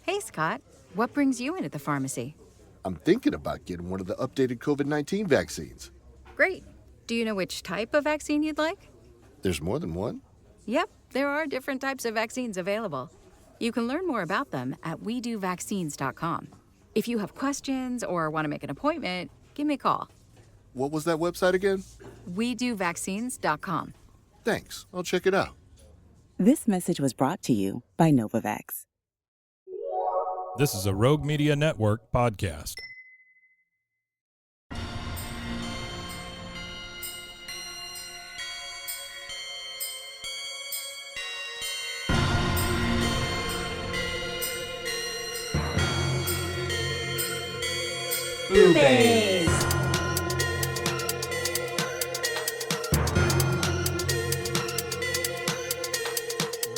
Hey, Scott. What brings you in at the pharmacy? I'm thinking about getting one of the updated COVID-19 vaccines. Great. Do you know which type of vaccine you'd like? There's more than one? Yep, there are different types of vaccines available. You can learn more about them at WeDoVaccines.com. If you have questions or want to make an appointment, give me a call. What was that website again? WeDoVaccines.com. Thanks. I'll check it out. This message was brought to you by Novavax. This is a Rogue Media Network podcast. BooBaes.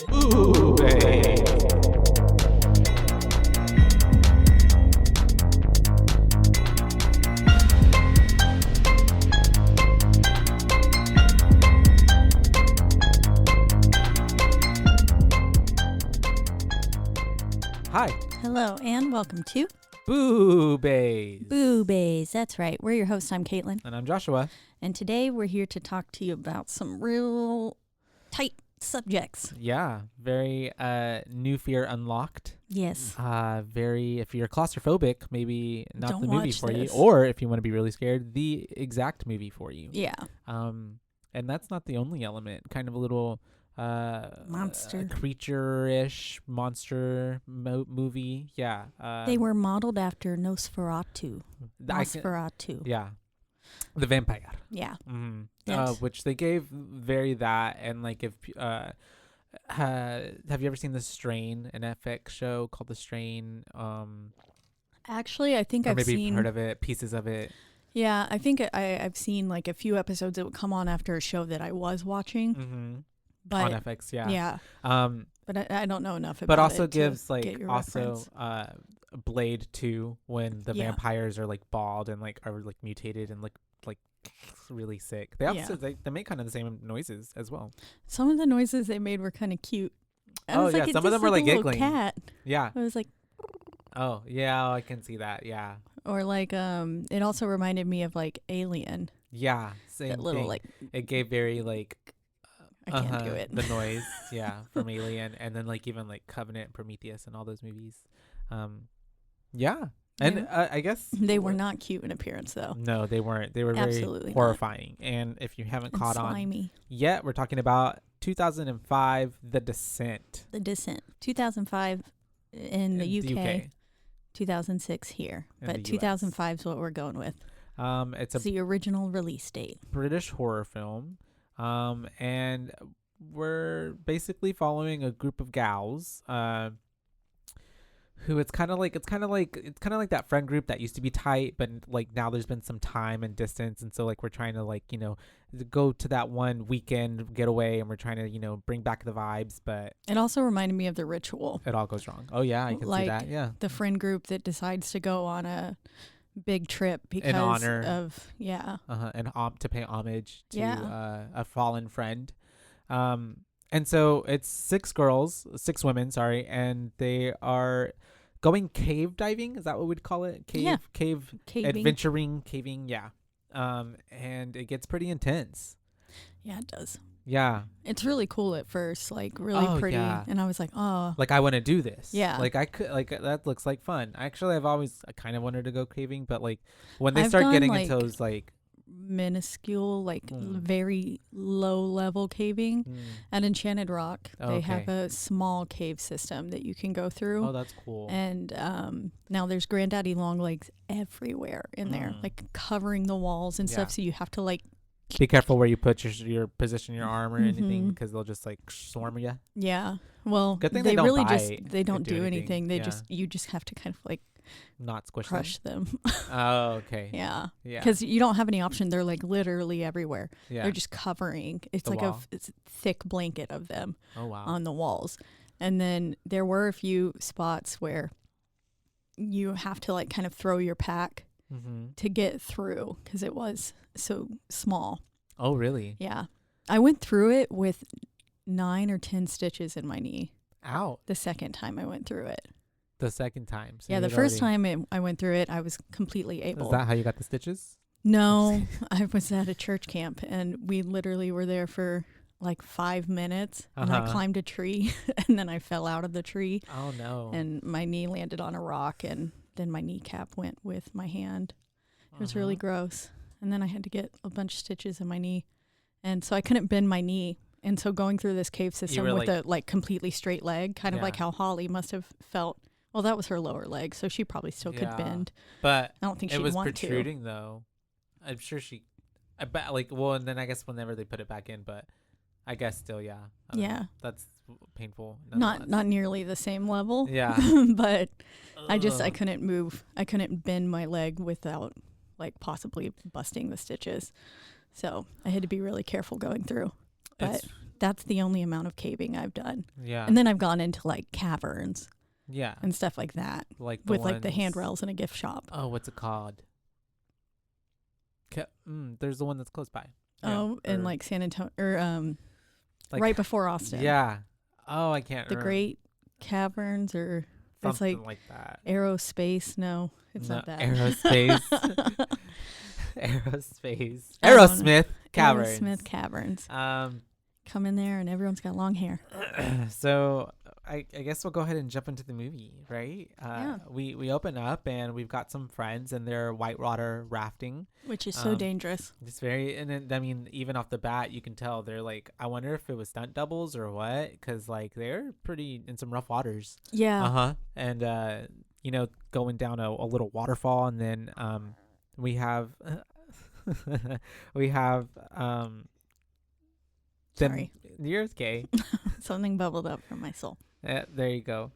BooBaes. Hi, Hello, and welcome to BooBaes. BooBaes. That's right. We're your hosts. I'm Caitlin. And I'm Joshua. And today we're here to talk to you about some real tight subjects. Yeah, very New Fear Unlocked. Yes. Very, if you're claustrophobic, maybe not Don't the movie watch for you. this. Or if you want to be really scared, the exact movie for you. Yeah. And that's not the only element. Kind of a little Monster. creature-ish monster movie. Yeah. They were modeled after Nosferatu. I can- Nosferatu. Yeah. The vampire. Yeah. Mm-hmm. Yes. Which they gave very that, and like if have you ever seen The Strain, an FX show called The Strain? Actually, I think Or I've maybe seen. you've heard of it, pieces of it. Yeah, I think I've seen like a few episodes that would come on after a show that I was watching. Mm-hmm. But On FX, yeah. yeah. But I don't know enough about But also it to gives get like your also reference. Blade 2 when the Yeah. vampires are like bald and like are like mutated and like really sick. They also they make kind of the same noises as well. Some of the noises they made were kind of cute. I Oh, was yeah, like, some of them were, like, a little giggling. cat. Yeah. I was like, Oh yeah, I can see that. Yeah. or like it also reminded me of like Alien. Yeah. Same That little thing. like It gave very like I can't do it. the noise, yeah, from Alien, and then like even like Covenant, Prometheus, and all those movies. Yeah, and Yeah. I guess They were not cute in appearance though. No, they weren't. They were very Absolutely not. horrifying. And if you haven't And caught on slimy. yet, we're talking about 2005, The Descent. The Descent, 2005 in the UK, 2006 here, In but the US. 2005 is what we're going with. It's It's a the original release date. British horror film, and we're basically following a group of gals, who it's kind of like that friend group that used to be tight, but like now there's been some time and distance, and so like we're trying to like go to that one weekend getaway, and we're trying to bring back the vibes, but It also reminded me of The Ritual, it all goes wrong. Oh yeah, I can see that. Yeah. the friend group that decides to go on a big trip because honor. of And to pay homage to Yeah. a fallen friend. And so it's six women, and they are going cave diving. Is that what we'd call it? Cave Caving. adventuring, caving. Yeah. And it gets pretty intense. Yeah, it does. Yeah. It's really cool at first, like really Oh, pretty, yeah. and I was like, oh, Like I want to do this. Yeah. Like I could, like that looks like fun. Actually, I kind of wanted to go caving, but like when they I've start done, getting like, into those like, minuscule, like Mm. very low level caving. At Enchanted Rock, they have Okay. a small cave system that you can go through. oh, that's cool. And now there's Granddaddy Longlegs everywhere in there, Mm. like covering the walls and Yeah. stuff. So you have to like, Be careful where you put your position your arm or anything, Mhm. because they'll just like swarm you. yeah. Well, Good thing they they don't really bite they or don't do do anything. anything. They Yeah. you just have to kind of like Not squish crush them. them. Oh, okay. Yeah. Yeah. Because you don't have any option. They're like literally everywhere. Yeah. They're just covering. It's The like wall. it's a thick blanket of them Oh wow. on the walls. And then there were a few spots where you have to like kind of throw your pack Mm-hmm. to get through because it was so small. Oh really? Yeah. I went through it with 9 or 10 stitches in my knee Ow. the second time I went through it. The second time. So Yeah, the you'd first already- time I went through it, I was completely able. Is that how you got the stitches? No, I was at a church camp, and we literally were there for like 5 minutes, and I Uh-huh. climbed a tree, and then I fell out of the tree, Oh no. and my knee landed on a rock, and then my kneecap went with my hand. It was really gross. And then I had to get a bunch of stitches in my knee, and so I couldn't bend my knee. And so going through this cave system were with a like completely straight leg, kind of Yeah. like how Holly must have felt. Well, that was her lower leg, so she probably still could Yeah. bend. But I don't think it she'd was want to. protruding though. I'm sure she. I bet like well, and then I guess whenever they put it back in, but I guess still yeah. I don't know. Yeah. That's painful. Not nonetheless. nearly the same level. Yeah. But I Ugh. couldn't move. I couldn't bend my leg without like possibly busting the stitches. So I had to be really careful going through. But It's- that's the only amount of caving I've done. yeah. And then I've gone into like caverns yeah. and stuff like that Like with like the ones- handrails in a gift shop. Oh, what's it called? There's the one that's close by. Oh, in or, like San Antonio or like, right before Austin. Yeah. Oh, I can't The remember. Great Caverns or it's Something like that. Aerospace. No, it's No, not that. Aerospace. Aerospace. I don't know. Aerosmith Caverns. Aerosmith Caverns. Um. Come in there and everyone's got long hair. So I guess we'll go ahead and jump into the movie, right? Yeah. We open up and we've got some friends and they're whitewater rafting. Which is so dangerous. It's very, and then, I mean, even off the bat, you can tell they're like, I wonder if it was stunt doubles or what, because like they're pretty in some rough waters. Yeah. And going down a little waterfall, and then we have Sorry. You're okay. Something bubbled up from my soul. There you go.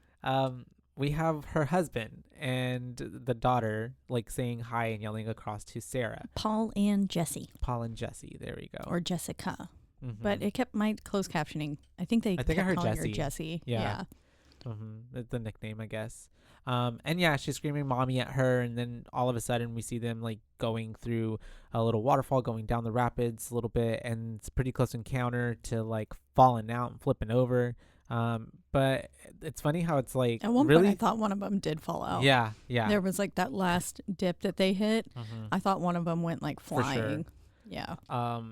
We have her husband and the daughter like saying hi and yelling across to Sarah. Paul and Jesse. Paul and Jesse. There we go. Or Jessica. Mhm. But it kept my closed captioning. I think they I kept heard calling her Jessie. Jessie. Yeah. It's the nickname, I guess. And yeah, she's screaming mommy at her, and then all of a sudden we see them like going through a little waterfall, going down the rapids a little bit, and it's a pretty close encounter to like falling out and flipping over. But it's funny how it's like At one really point, I thought one of them did fall out. yeah. There was like that last dip that they hit. Mhm. I thought one of them went like For sure. flying. Yeah.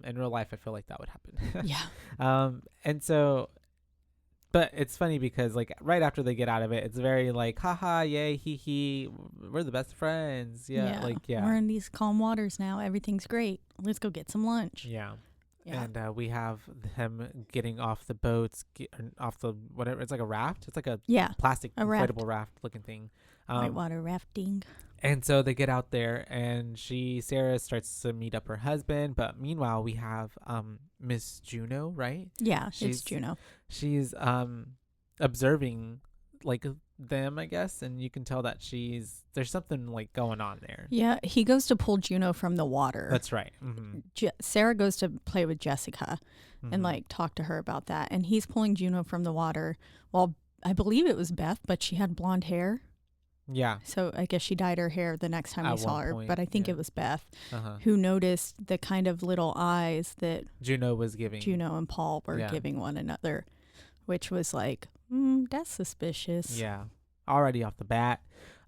In real life I feel like that would happen. Yeah. And so but it's funny because like right after they get out of it, it's very like haha, yay, hee hee, we're the best friends. Yeah. We're in these calm waters now. Everything's great. Let's go get some lunch. Yeah. Yeah. And we have them getting off the boats, off the whatever. It's like a raft. It's like a Yeah. plastic A raft. inflatable raft looking thing. Whitewater rafting. And so they get out there, and Sarah starts to meet up her husband. But meanwhile, we have Miss Juno, right? Yeah, She's- it's Juno. She's observing like them, I guess, and you can tell that there's something like going on there. Yeah, he goes to pull Juno from the water. That's right. Mm-hmm. Sarah goes to play with Jessica Mm-hmm. and like talk to her about that. And he's pulling Juno from the water. Well, I believe it was Beth, but she had blonde hair. Yeah. So I guess she dyed her hair the next time At we saw one her. point, But I think yeah. it was Beth Uh-huh. who noticed the kind of little eyes that Juno was giving. Juno and Paul were Yeah. giving one another, which was like, that's suspicious. Yeah. Already off the bat.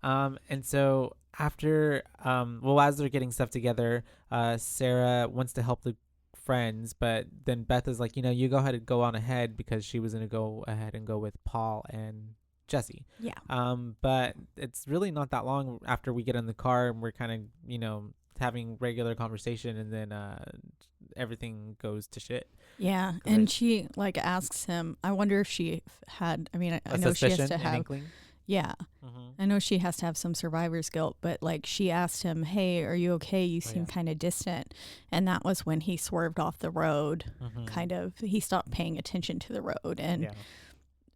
And so after, as they're getting stuff together, Sarah wants to help the friends, but then Beth is like, you go ahead and go on ahead, because she was going to go ahead and go with Paul and Jesse. Yeah. But it's really not that long after we get in the car and we're kind of, having regular conversation, and then everything goes to shit. Yeah. 'Cause And I- she like asks him, I wonder if she had, I mean, I A know she has suspicion, to an have, inkling. yeah. Mm-hmm. I know she has to have some survivor's guilt, but like she asked him, hey, are you okay? You seem yeah. kind of distant. And that was when he swerved off the road, Mm-hmm. kind of, he stopped paying attention to the road and Yeah.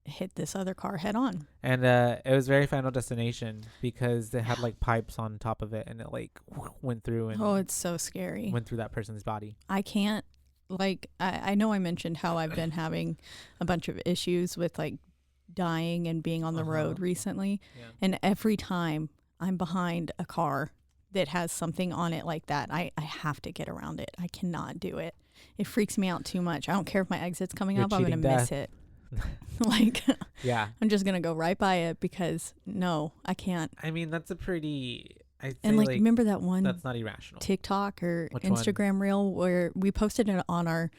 hit this other car head on. And it was very Final Destination, because they had like pipes on top of it, and it like went through and Oh, it's so scary. went through that person's body. I can't, like, I know I mentioned how I've been having a bunch of issues with like dying and being on the Uh-huh. road recently. Yeah. And every time I'm behind a car that has something on it like that, I have to get around it. I cannot do it. It freaks me out too much. I don't care if my exit's coming You're up. I'm going to cheating miss death. it. Like, Yeah. I'm just gonna go right by it because no, I can't. I mean, that's a pretty. I And say like, remember that one that's not irrational. TikTok or Which one? Instagram reel where we posted it on our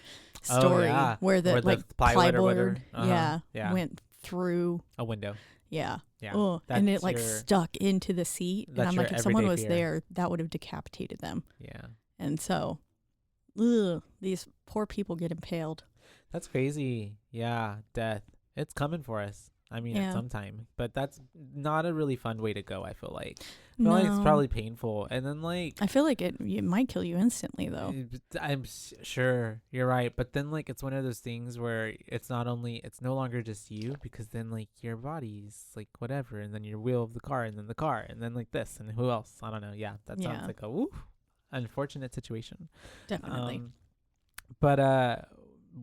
story yeah. where the Where the like plywood or plywood, whatever. Yeah. went through. A window. Yeah. Yeah. Oh, and it That's like your- stuck into the seat. And that's I'm your like, if someone everyday was fear. there, that would have decapitated them. Yeah. And so, these poor people get impaled. That's crazy. Yeah. Death. It's coming for us. I mean, at Yeah. some time, but that's not a really fun way to go. I feel like. I feel like it's No. probably painful, and then like I feel like it might kill you instantly though. Sure you're right, but then like it's one of those things where it's no longer just you, because then like your body's like whatever, and then your wheel of the car, and then the car, and then like this, and who else? I don't know. Yeah, that sounds Yeah. like a unfortunate situation. Definitely. But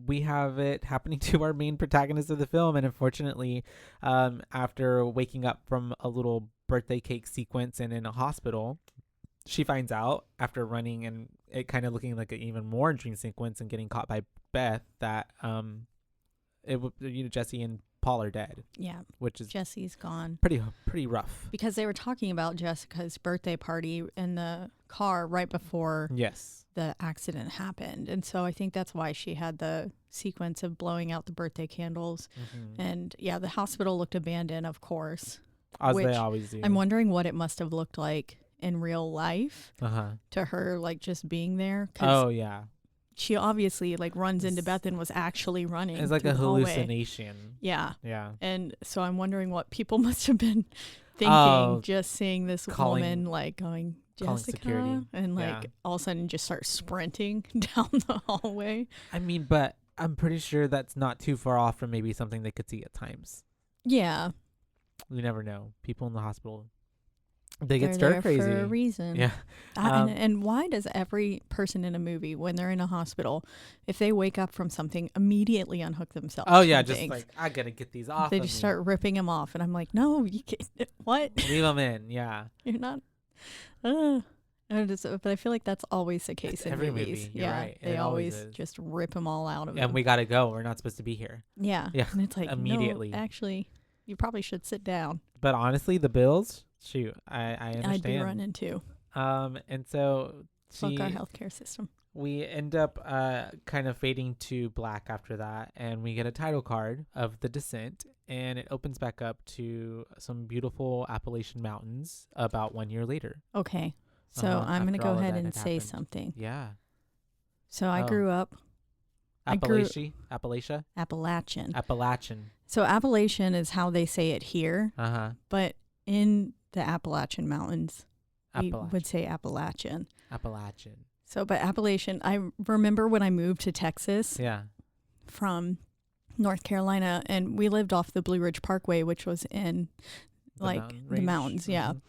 we have it happening to our main protagonist of the film, and unfortunately, after waking up from a little birthday cake sequence and in a hospital, she finds out after running and it kind of looking like an even more dream sequence and getting caught by Beth that Jesse and Paul are dead, Yeah. which is Jesse's gone. pretty rough. Because they were talking about Jessica's birthday party in the car right before Yes. the accident happened. And so I think that's why she had the sequence of blowing out the birthday candles. Mm-hmm. And yeah, the hospital looked abandoned, of course. As which they always do. I'm wondering what it must have looked like in real life Uh-huh. to her, like just being there. 'Cause Oh, yeah. she obviously like runs into Beth and was actually running. It's like through a the hallway. hallucination. Yeah. Yeah. And so I'm wondering what people must have been thinking just seeing this woman like going, calling Jessica, security. and like Yeah. all of a sudden just start sprinting down the hallway. I mean, but I'm pretty sure that's not too far off from maybe something they could see at times. Yeah. You never know. People in the hospital, they get They're stir crazy. there for a reason. Yeah. And why does every person in a movie, when they're in a hospital, if they wake up from something, immediately unhook themselves? Oh yeah, from just things? like I gotta get these off. They of just me. start ripping them off, and I'm like, no, you can't. What? Leave them in. Yeah. You're not. But I feel like that's always the case in every movies. movie, you're Yeah, right. they It always always is. just rip them all out of And them. we gotta go. We're not supposed to be here. Yeah, Yeah, and it's like immediately. No, actually, you probably should sit down. But honestly, the bills. Shoot, I understand. I'd be running too. And so Fuck our healthcare system. we end up kind of fading to black after that, and we get a title card of The Descent, and it opens back up to some beautiful Appalachian mountains about 1 year later. Okay, so I'm gonna after go all of ahead that and had say happened. something. Yeah. So I Oh. grew up Appalachia. Appalachian. So Appalachian is how they say it here, Uh-huh. but in the Appalachian Mountains, we Appalachian. would say Appalachian. Appalachian. So, but Appalachian, I remember when I moved to Texas Yeah. from North Carolina, and we lived off the Blue Ridge Parkway, which was in The like mountain the range. mountains, yeah. Mhm.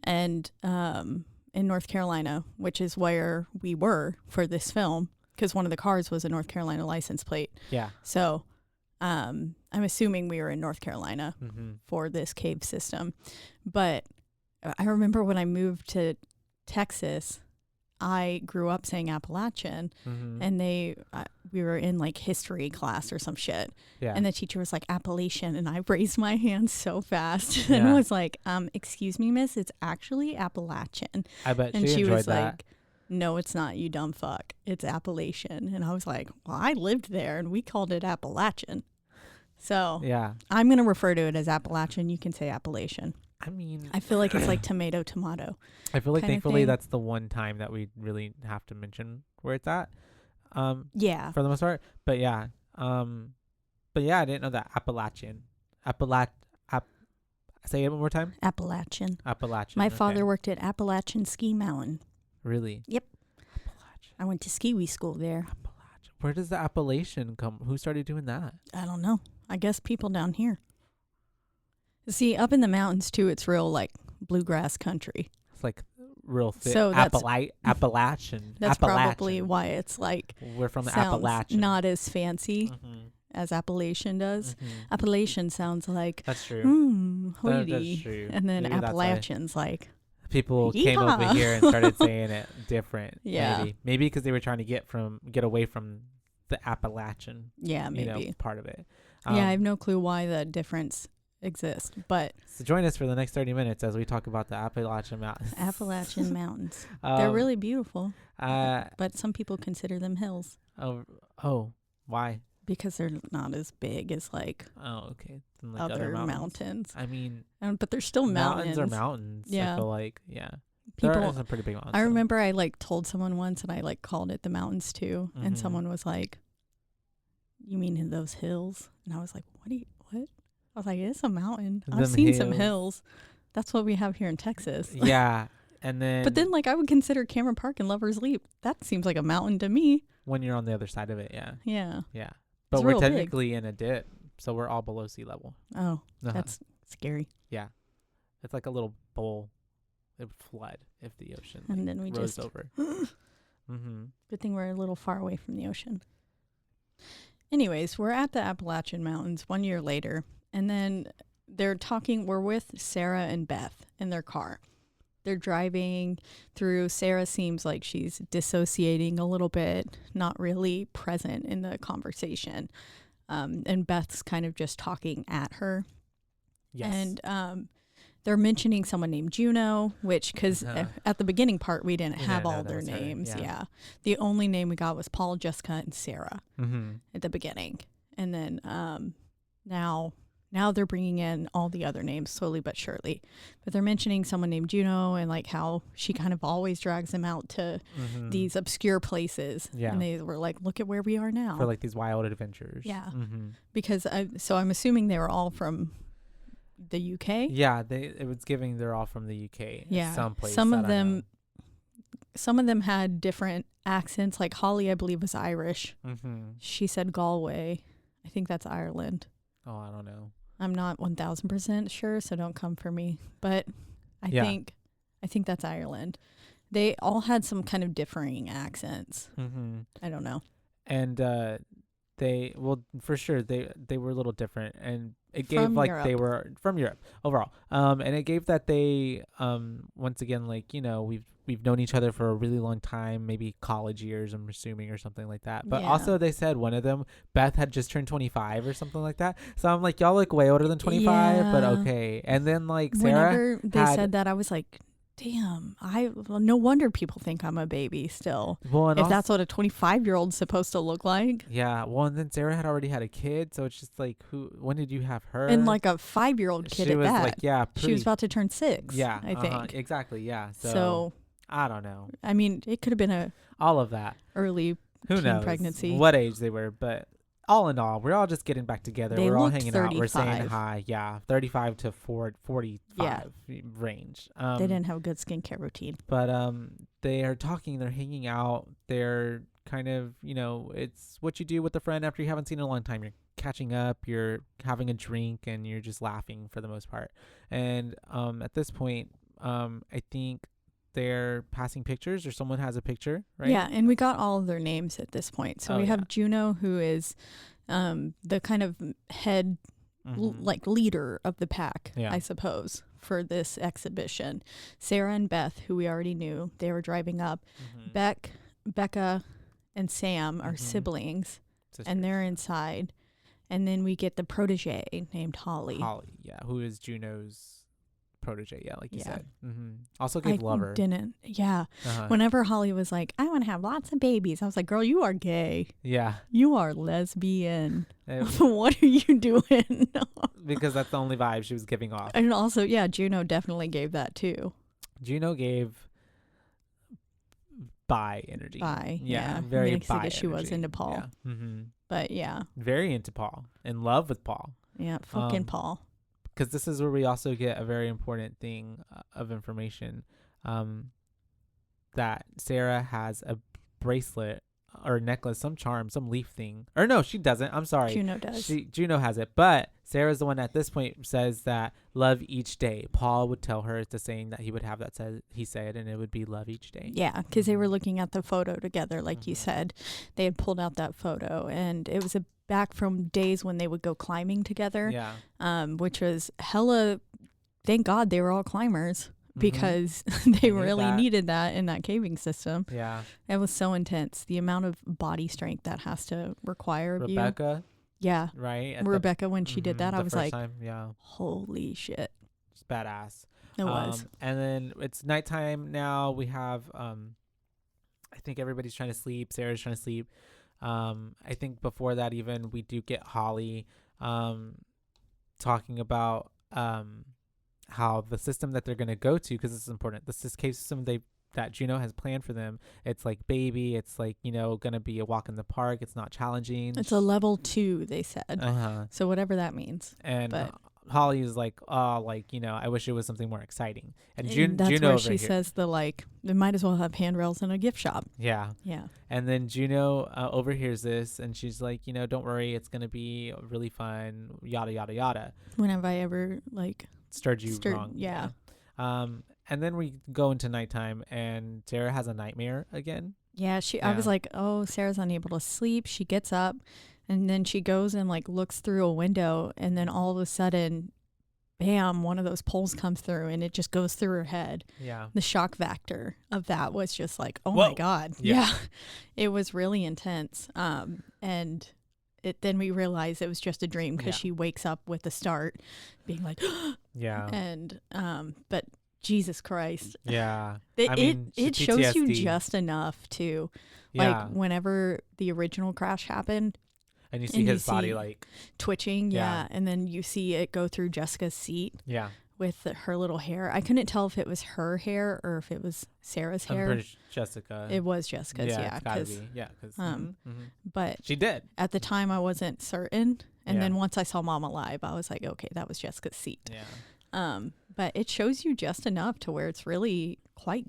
And in North Carolina, which is where we were for this film, because one of the cars was a North Carolina license plate. Yeah. So I'm assuming we were in North Carolina Mm-hmm. for this cave system. But I remember when I moved to Texas, I grew up saying Appalachian, Mm-hmm. and we were in like history class or some shit. Yeah. And the teacher was like, Appalachian. And I raised my hand so fast and Yeah. was like, excuse me, miss, it's actually Appalachian. I bet And she she enjoyed was that. like, no, it's not, you dumb fuck. It's Appalachian. And I was like, well, I lived there and we called it Appalachian. So Yeah. I'm going to refer to it as Appalachian. You can say Appalachian. I mean, I feel like it's like tomato. I feel like kinda thankfully thing. that's the one time that we really have to mention where it's at. Yeah. For the most part. But yeah. I didn't know that Appalachian. Say it one more time. Appalachian. Appalachian. My okay. father worked at Appalachian Ski Mountain. Really? Yep. Appalachian. I went to ski school there. Appalachian. Where does the Appalachian come? Who started doing that? I don't know. I guess people down here. See, up in the mountains too, it's real like bluegrass country. It's like real thick. So that's- Appalachian. That's probably Appalachian. why it's like We're from the sounds Appalachian. not as fancy Mhm. as Appalachian does. Mhm. Appalachian sounds like That's true. hoity, That's true. and then Maybe that's why Appalachian's like people came over Yeehaw. here and started saying it different. Yeah. Maybe because they were trying to get away from the Appalachian. yeah, maybe. Part of it. I have no clue why the difference exists, but so join us for the next 30 minutes as we talk about the Appalachian Mountains. Appalachian Mountains. They're really beautiful, but some people consider them hills. Oh, why? Because they're not as big as like okay. Than, like, other mountains. I mean, but they're still mountains. Mountains are mountains. Yeah. I feel like, yeah. People, there are some pretty big mountains. I remember I like told someone once, and I like called it the mountains too, and someone was like, "You mean in those hills?" And I was like, "What? I was like, "It's a mountain. I've seen some hills. That's what we have here in Texas." Yeah, and then. But then, like, I would consider Cameron Park and Lover's Leap. That seems like a mountain to me. When you're on the other side of it, yeah. Yeah. Yeah, but we're technically in a dip, so we're all below sea level. Oh, that's scary. Yeah, it's like a little bowl. It would flood if the ocean and then we rose just over. Good thing we're a little far away from the ocean. Anyways, we're at the Appalachian Mountains 1 year later, and then they're talking. We're with Sarah and Beth in their car. They're driving through. Sarah seems like she's dissociating a little bit, not really present in the conversation. And Beth's kind of just talking at her. Yes. And they're mentioning someone named Juno, which, because at the beginning part, we didn't have all their names. Yeah. The only name we got was Paul, Jessica, and Sarah at the beginning. And then now they're bringing in all the other names slowly but surely. But they're mentioning someone named Juno and like how she kind of always drags them out to these obscure places. Yeah. And they were like, look at where we are now. For like these wild adventures. Yeah. Because I'm assuming they were all from the UK. Yeah, it was giving they're all from the UK. Yeah. Someplace. Some of them had different accents. Like Holly, I believe, was Irish. She said Galway. I think that's Ireland. Oh, I don't know. I'm not 1,000% sure, so don't come for me. But I think that's Ireland. They all had some kind of differing accents. I don't know. And for sure they were a little different, and it gave From like Europe. they were from Europe overall. And it gave that they once again, like, you know, we've known each other for a really long time, maybe college years, I'm assuming, or something like that. But also they said one of them, Beth, had just turned 25 or something like that. So I'm like, y'all look way older than 25, but okay. And then like Sarah, whenever they said that, I was like, damn, no wonder people think I'm a baby still. Well, and if that's what a 25-year-old's supposed to look like. Yeah. Well, and then Sarah had already had a kid, so it's just like, when did you have her? And like a 5-year-old kid she at was that. Like, yeah, she was about to turn 6. Yeah, I think. Exactly. Yeah. So I don't know. I mean, it could have been all of that early Who teen knows pregnancy. what age they were, but all in all, we're all just getting back together. We're all hanging 35. out. We're saying hi. Yeah, 35 to 45 range. They didn't have a good skincare routine. But they are talking. They're hanging out. They're kind of, you know, it's what you do with a friend after you haven't seen in a long time. You're catching up. You're having a drink, and you're just laughing for the most part. And at this point, I think they're passing pictures, or someone has a picture, right? Yeah, and we got all of their names at this point. So we have Juno, who is the kind of head like leader of the pack, I suppose, for this exhibition. Sarah and Beth, who we already knew, they were driving up. Becca and Sam are siblings, and they're inside. And then we get the protege named Holly. Holly, yeah, who is Juno's protege, like you said. Also gave Lover. Whenever Holly was like, I want to have lots of babies, I was like, girl, you are gay. Yeah. You are lesbian. What are you doing? Because that's the only vibe she was giving off. And also, Juno definitely gave that too. Juno gave bi energy. Very bi energy. She was into Paul. But very into Paul. In love with Paul. Yeah, fucking Paul. Because this is where we also get a very important thing of information, that Sarah has a bracelet or necklace, some charm, some leaf thing. Or no, she doesn't. I'm sorry. Juno does. Juno has it. But Sarah's the one at this point says that love each day. Paul would tell her the saying that he would have that he said, and it would be love each day. Yeah, because they were looking at the photo together, like you said. They had pulled out that photo, and it was back from days when they would go climbing together. Yeah. Which was hella, thank God they were all climbers, because they really needed that in that caving system. Yeah. It was so intense. The amount of body strength that has to require of you. Rebecca Yeah. right? Rebecca, when she did that, I was like, yeah, holy shit. it's badass. It was. And then it's nighttime now. We have, I think everybody's trying to sleep. Sarah's trying to sleep. I think before that, even we do get Holly, talking about, how the system that they're going to go to, because this is important, this cave system that Juno has planned for them, it's like baby, it's like, going to be a walk in the park, it's not challenging, It's a level 2, they said. So whatever that means. And but Holly is like, oh, like, I wish it was something more exciting. And that's Juno where over she here says they might as well have handrails in a gift shop. yeah Yeah. And then Juno overhears this, and she's like, don't worry, it's gonna be really fun, yada yada yada. When have I ever Stirred you wrong? Yeah. And then we go into nighttime, and Sarah has a nightmare again. Yeah, I was like, oh, Sarah's unable to sleep. She gets up, and then she goes and looks through a window, and then all of a sudden, bam, one of those poles comes through, and it just goes through her head. Yeah. The shock factor of that was just like, oh Whoa. my God. Yeah. It was really intense. And then we realized it was just a dream, because she wakes up with the start being like, yeah. And, but Jesus Christ. Yeah. It shows you PTSD. just enough to, Yeah. whenever the original crash happened, And you see his body twitching. Yeah. And then you see it go through Jessica's seat. Yeah. With her little hair. I couldn't tell if it was her hair or if it was Sarah's hair. I'm pretty Jessica. It was Jessica's, yeah. It's gotta be. Yeah. But she did. at the time I wasn't certain. And Yeah. then once I saw Mama live, I was like, okay, that was Jessica's seat. Yeah. But it shows you just enough to where it's really quite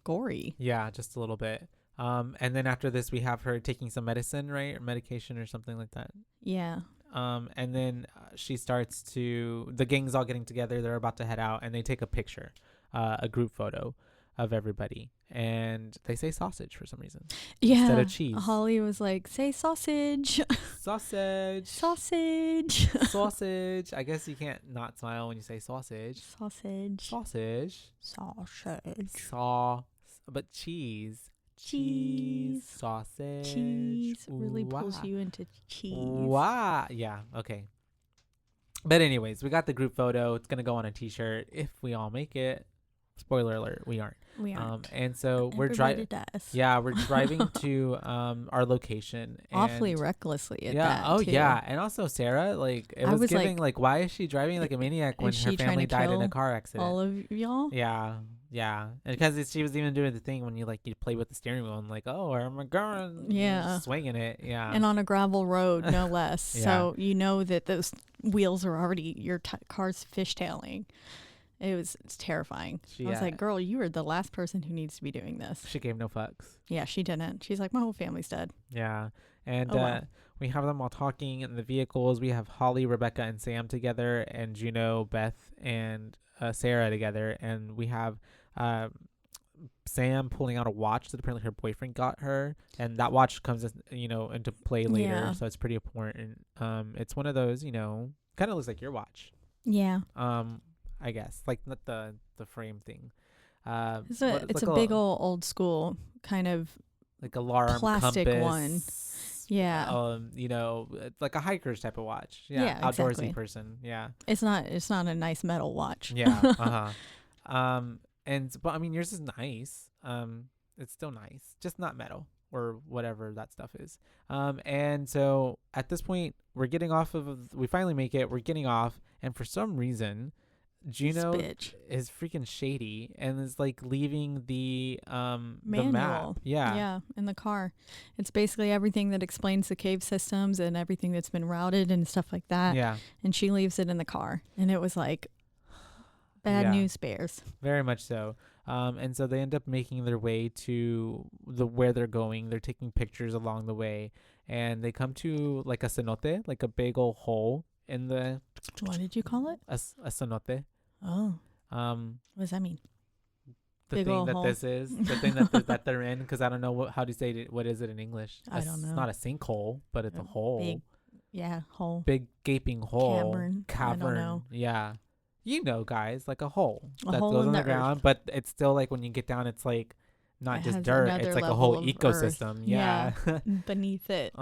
gory. Yeah, just a little bit. And then after this, we have her taking some medicine, right? Or medication or something like that. Yeah. And then she starts the gang's all getting together. They're about to head out, and they take a picture, a group photo of everybody. And they say sausage for some reason. Yeah. Instead of cheese. Holly was like, say sausage. Sausage. Sausage. Sausage. I guess you can't not smile when you say sausage. Sausage. Sausage. Sausage. But cheese. Cheese. Sausage. Cheese really pulls Wow. you into cheese. Wow. Yeah. Okay. But anyways, we got the group photo. It's gonna go on a T-shirt if we all make it. Spoiler alert: we aren't. We aren't. And so we're Everybody driving. does. Yeah, we're driving to our location. Awfully and recklessly at yeah. that. Oh too. yeah. And also Sarah, it I was was giving why is she driving like a maniac when is her she trying family to died in a kill car accident? All of y'all. Yeah. Yeah. And because she was even doing the thing when you play with the steering wheel and oh, where am I going? Yeah. Swinging it. Yeah. And on a gravel road, no less. Yeah. So you know that those wheels are already your car's fishtailing. It's terrifying. I was like, girl, you are the last person who needs to be doing this. She gave no fucks. Yeah, she didn't. She's like, my whole family's dead. Yeah. And wow. we have them all talking in the vehicles. We have Holly, Rebecca, and Sam together, and Juno, Beth, and Sarah together. And we have Sam pulling out a watch that apparently her boyfriend got her. And that watch comes into play later. Yeah. So it's pretty important. It's one of those, kind of looks like your watch. Yeah. I guess. Not the frame thing. It's a big old school kind of like alarm plastic compass, one. Yeah. Like a hiker's type of watch. Yeah. Yeah, Outdoorsy exactly. person. Yeah. It's not a nice metal watch. Yeah. But I mean, yours is nice. It's still nice, just not metal or whatever that stuff is. And so at this point, we finally make it. We're getting off, and for some reason, Juno is freaking shady and is leaving the manual. The map. Yeah, in the car. It's basically everything that explains the cave systems and everything that's been routed and stuff like that. Yeah. And she leaves it in the car, and it was bad news bears. Very much so. And so they end up making their way to where they're going. They're taking pictures along the way, and they come to a cenote, a big old hole in the. What did you call it? A cenote. Oh. What does that mean? The big thing that hole. this is, the thing that they're in, because I don't know how do you say it. What is it in English? I don't know. It's not a sinkhole, but it's a hole. Hole. Big gaping hole. Cavern. I don't know. Yeah. Guys, a hole A that hole goes in on the the ground, earth. but it's still when you get down, it's not It just has dirt. another It's a level whole of ecosystem. earth. Yeah. Beneath it.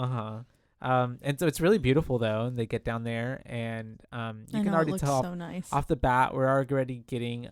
And so it's really beautiful though. And they get down there, and you I can know, it already looks tell so nice. off the bat, we're already getting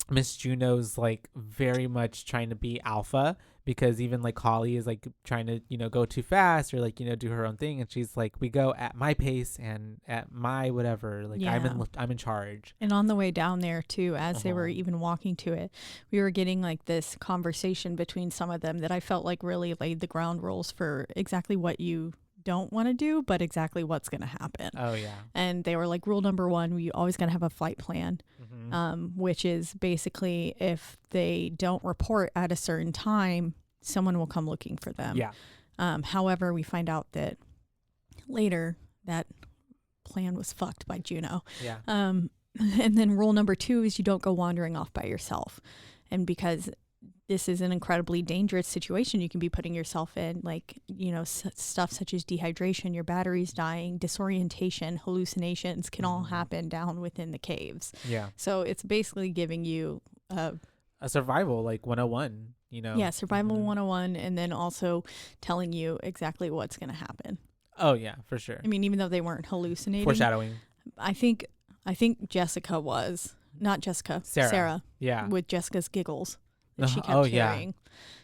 Miss Juno's like very much trying to be alpha, because even like Holly is like trying to, go too fast, or like, do her own thing. And she's like, we go at my pace and at my whatever, like I'm in charge. And on the way down there too, as they were Uh-huh. even walking to it, we were getting like this conversation between some of them that I felt like really laid the ground rules for exactly what you don't want to do, but exactly what's going to happen. Oh yeah. And they were like, rule number 1, we always got to have a flight plan, which is basically if they don't report at a certain time, someone will come looking for them. Yeah. However, we find out that later that plan was fucked by Juno. Yeah. And then rule number 2 is you don't go wandering off by yourself. And because this is an incredibly dangerous situation you can be putting yourself in, like, stuff such as dehydration, your batteries dying, disorientation, hallucinations can all happen down within the caves. Yeah. So it's basically giving you A survival like 101, Yeah, survival 101, and then also telling you exactly what's going to happen. Oh yeah, for sure. I mean, even though they weren't hallucinating. Foreshadowing. I think Jessica was, not Jessica, Sarah. Yeah. With Jessica's giggles that she kept Oh, yeah. hearing.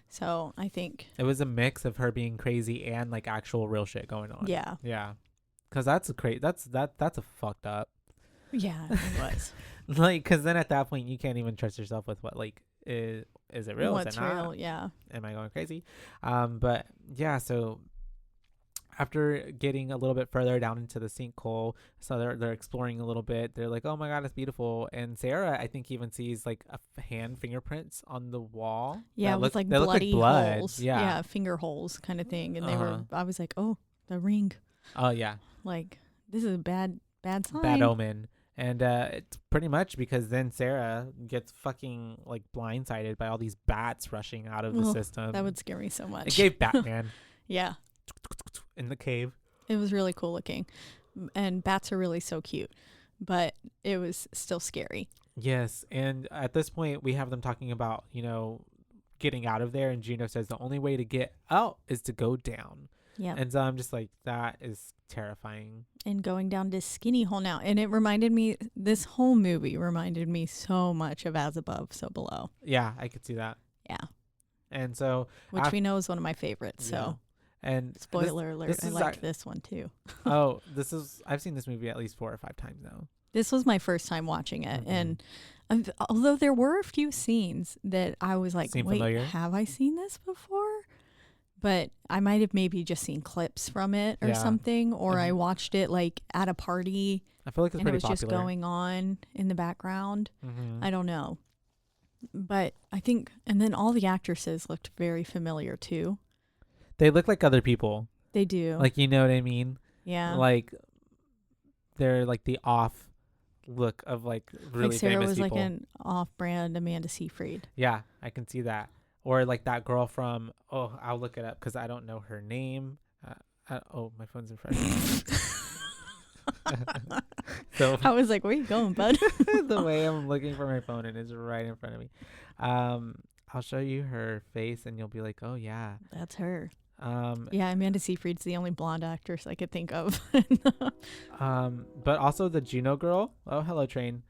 So I think, It was a mix of her being crazy and like actual real shit going on. yeah. Yeah. Cause that's that's a fucked up. Yeah, it was. Like, cause then at that point you can't even trust yourself with what, like, is it real? What's is it not? real? Yeah. Am I going crazy? But yeah, so after getting a little bit further down into the sinkhole, so they're exploring a little bit. They're like, oh my God, it's beautiful. And Sarah, I think, even sees like a hand fingerprints on the wall. Yeah, that with like they look bloody blood. holes. Yeah. Finger holes kind of thing. And Uh-huh. I was like, oh, the ring. Oh yeah. Like, this is a bad sign. Bad omen. And it's pretty much because then Sarah gets fucking like blindsided by all these bats rushing out of the Ugh, system. That would scare me so much. It gave Batman Yeah. in the cave. It was really cool looking. And bats are really so cute. But it was still scary. Yes, and at this point we have them talking about, getting out of there, and Juno says the only way to get out is to go down. Yeah. And so I'm just like, that is terrifying. And going down this skinny hole now. And this whole movie reminded me so much of As Above, So Below. Yeah, I could see that. Yeah. And so Which we know is one of my favorites. So and spoiler alert, this I is liked this one too. I've seen this movie at least 4 or 5 times now. This was my first time watching it. And although there were a few scenes that I was like, Seem wait, familiar? have I seen this before? But I might have maybe just seen clips from it or Yeah. something, or I watched it like at a party I feel like it's and it pretty was just popular. going on in the background. Mhm. I don't know. But I think, and then all the actresses looked very familiar too. They look like other people. They do. Like, you know what I mean? yeah. Like, they're like the off look of like really like Sarah famous was people. like an off-brand Amanda Seyfried. Yeah, I can see that. Or like that girl from, I'll look it up because I don't know her name. My phone's in front of me. So I was like, where you going, bud? the way I'm looking for my phone, and it's right in front of me. I'll show you her face and you'll be like, oh yeah. That's her. Um, Yeah, Amanda Seyfried's the only blonde actress I could think of. but also the Juno girl. Oh, hello, train.